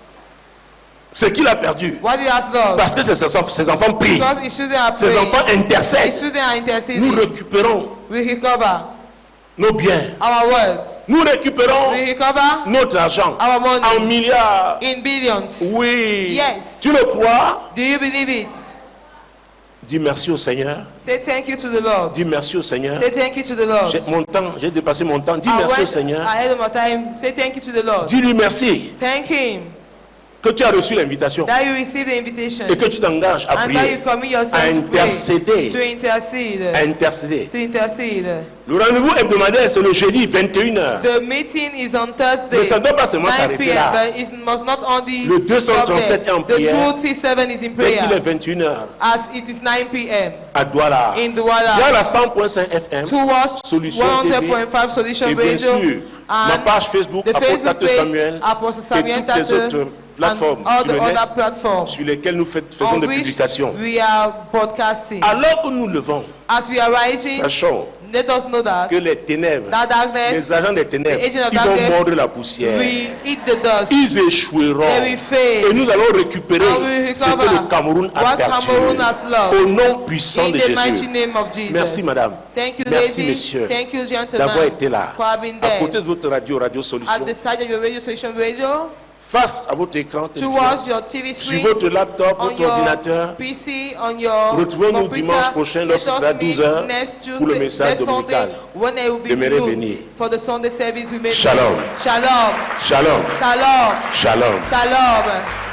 Ce qu'il a perdu. What he has lost. Parce que ses enfants prient. Because his children are Ses praying. enfants His intercèdent. children are Nous interceding. récupérons We recover nos biens. our word. Nous récupérons We recover notre argent our money en milliards. in billions. Oui. Yes. Tu le crois? Do you believe it? Dis merci au Seigneur. Say thank you to the Lord. Dis merci au Seigneur. Say thank you to the Lord. J'ai dépassé mon temps. Dis I merci au went Seigneur. ahead of my time. Say thank you to the Lord. Dis-lui merci Thank Him que tu as reçu l'invitation that you received the invitation et que tu t'engages à and that you prier, commit à yourself to pray, intercéder, to intercede, à intercéder. to intercede. Le rendez-vous hebdomadaire, c'est le jeudi 21h. The meeting is on Thursday, Mais ça ne doit pas seulement 9 s'arrêter p.m., là. but it must not only Le 237 stop there. est en The prière. 237 is in Dès prayer qu'il est 21h, as it is 9 p.m. à Douala, in il y a Douala. la 100.5 FM, Towards Solution TV, 100.5 Solution et bien Radio sûr, ma and page Facebook, the Facebook Apôtre page, Samuel, Apostle et Samuel toutes les Tate, autres plateformes and all sur the le net, other platforms sur lesquelles nous faisons on des which publications. we are broadcasting. Alors que nous levons, As we are rising, sachons let us know that que les ténèbres, that darkness, les agents des ténèbres, the agent of ils vont darkness, mordre la poussière. we eat the dust. Ils échoueront. They will fail. Et nous allons récupérer And we ce que recover le Cameroun a what perdu. Cameroon has lost. Au nom puissant In de the mighty Jésus. name of Jesus. Merci madame. Thank you, Merci ladies. messieurs Thank you, d'avoir gentlemen, été là. for having À there. côté de votre radio, Radio At Solution. the side of your radio station radio, Face à votre écran télévision, towards your TV sur screen, votre laptop, on votre your ordinateur. PC, on your Retrouvons-nous computer. dimanche prochain Let lorsque ce us sera meet 12 heures next pour le Tuesday, message next Sunday, dominical. when I will be Demeurez with bénis. you for the Sunday service we may Shalom. Shalom. Shalom. Shalom. Shalom. Shalom.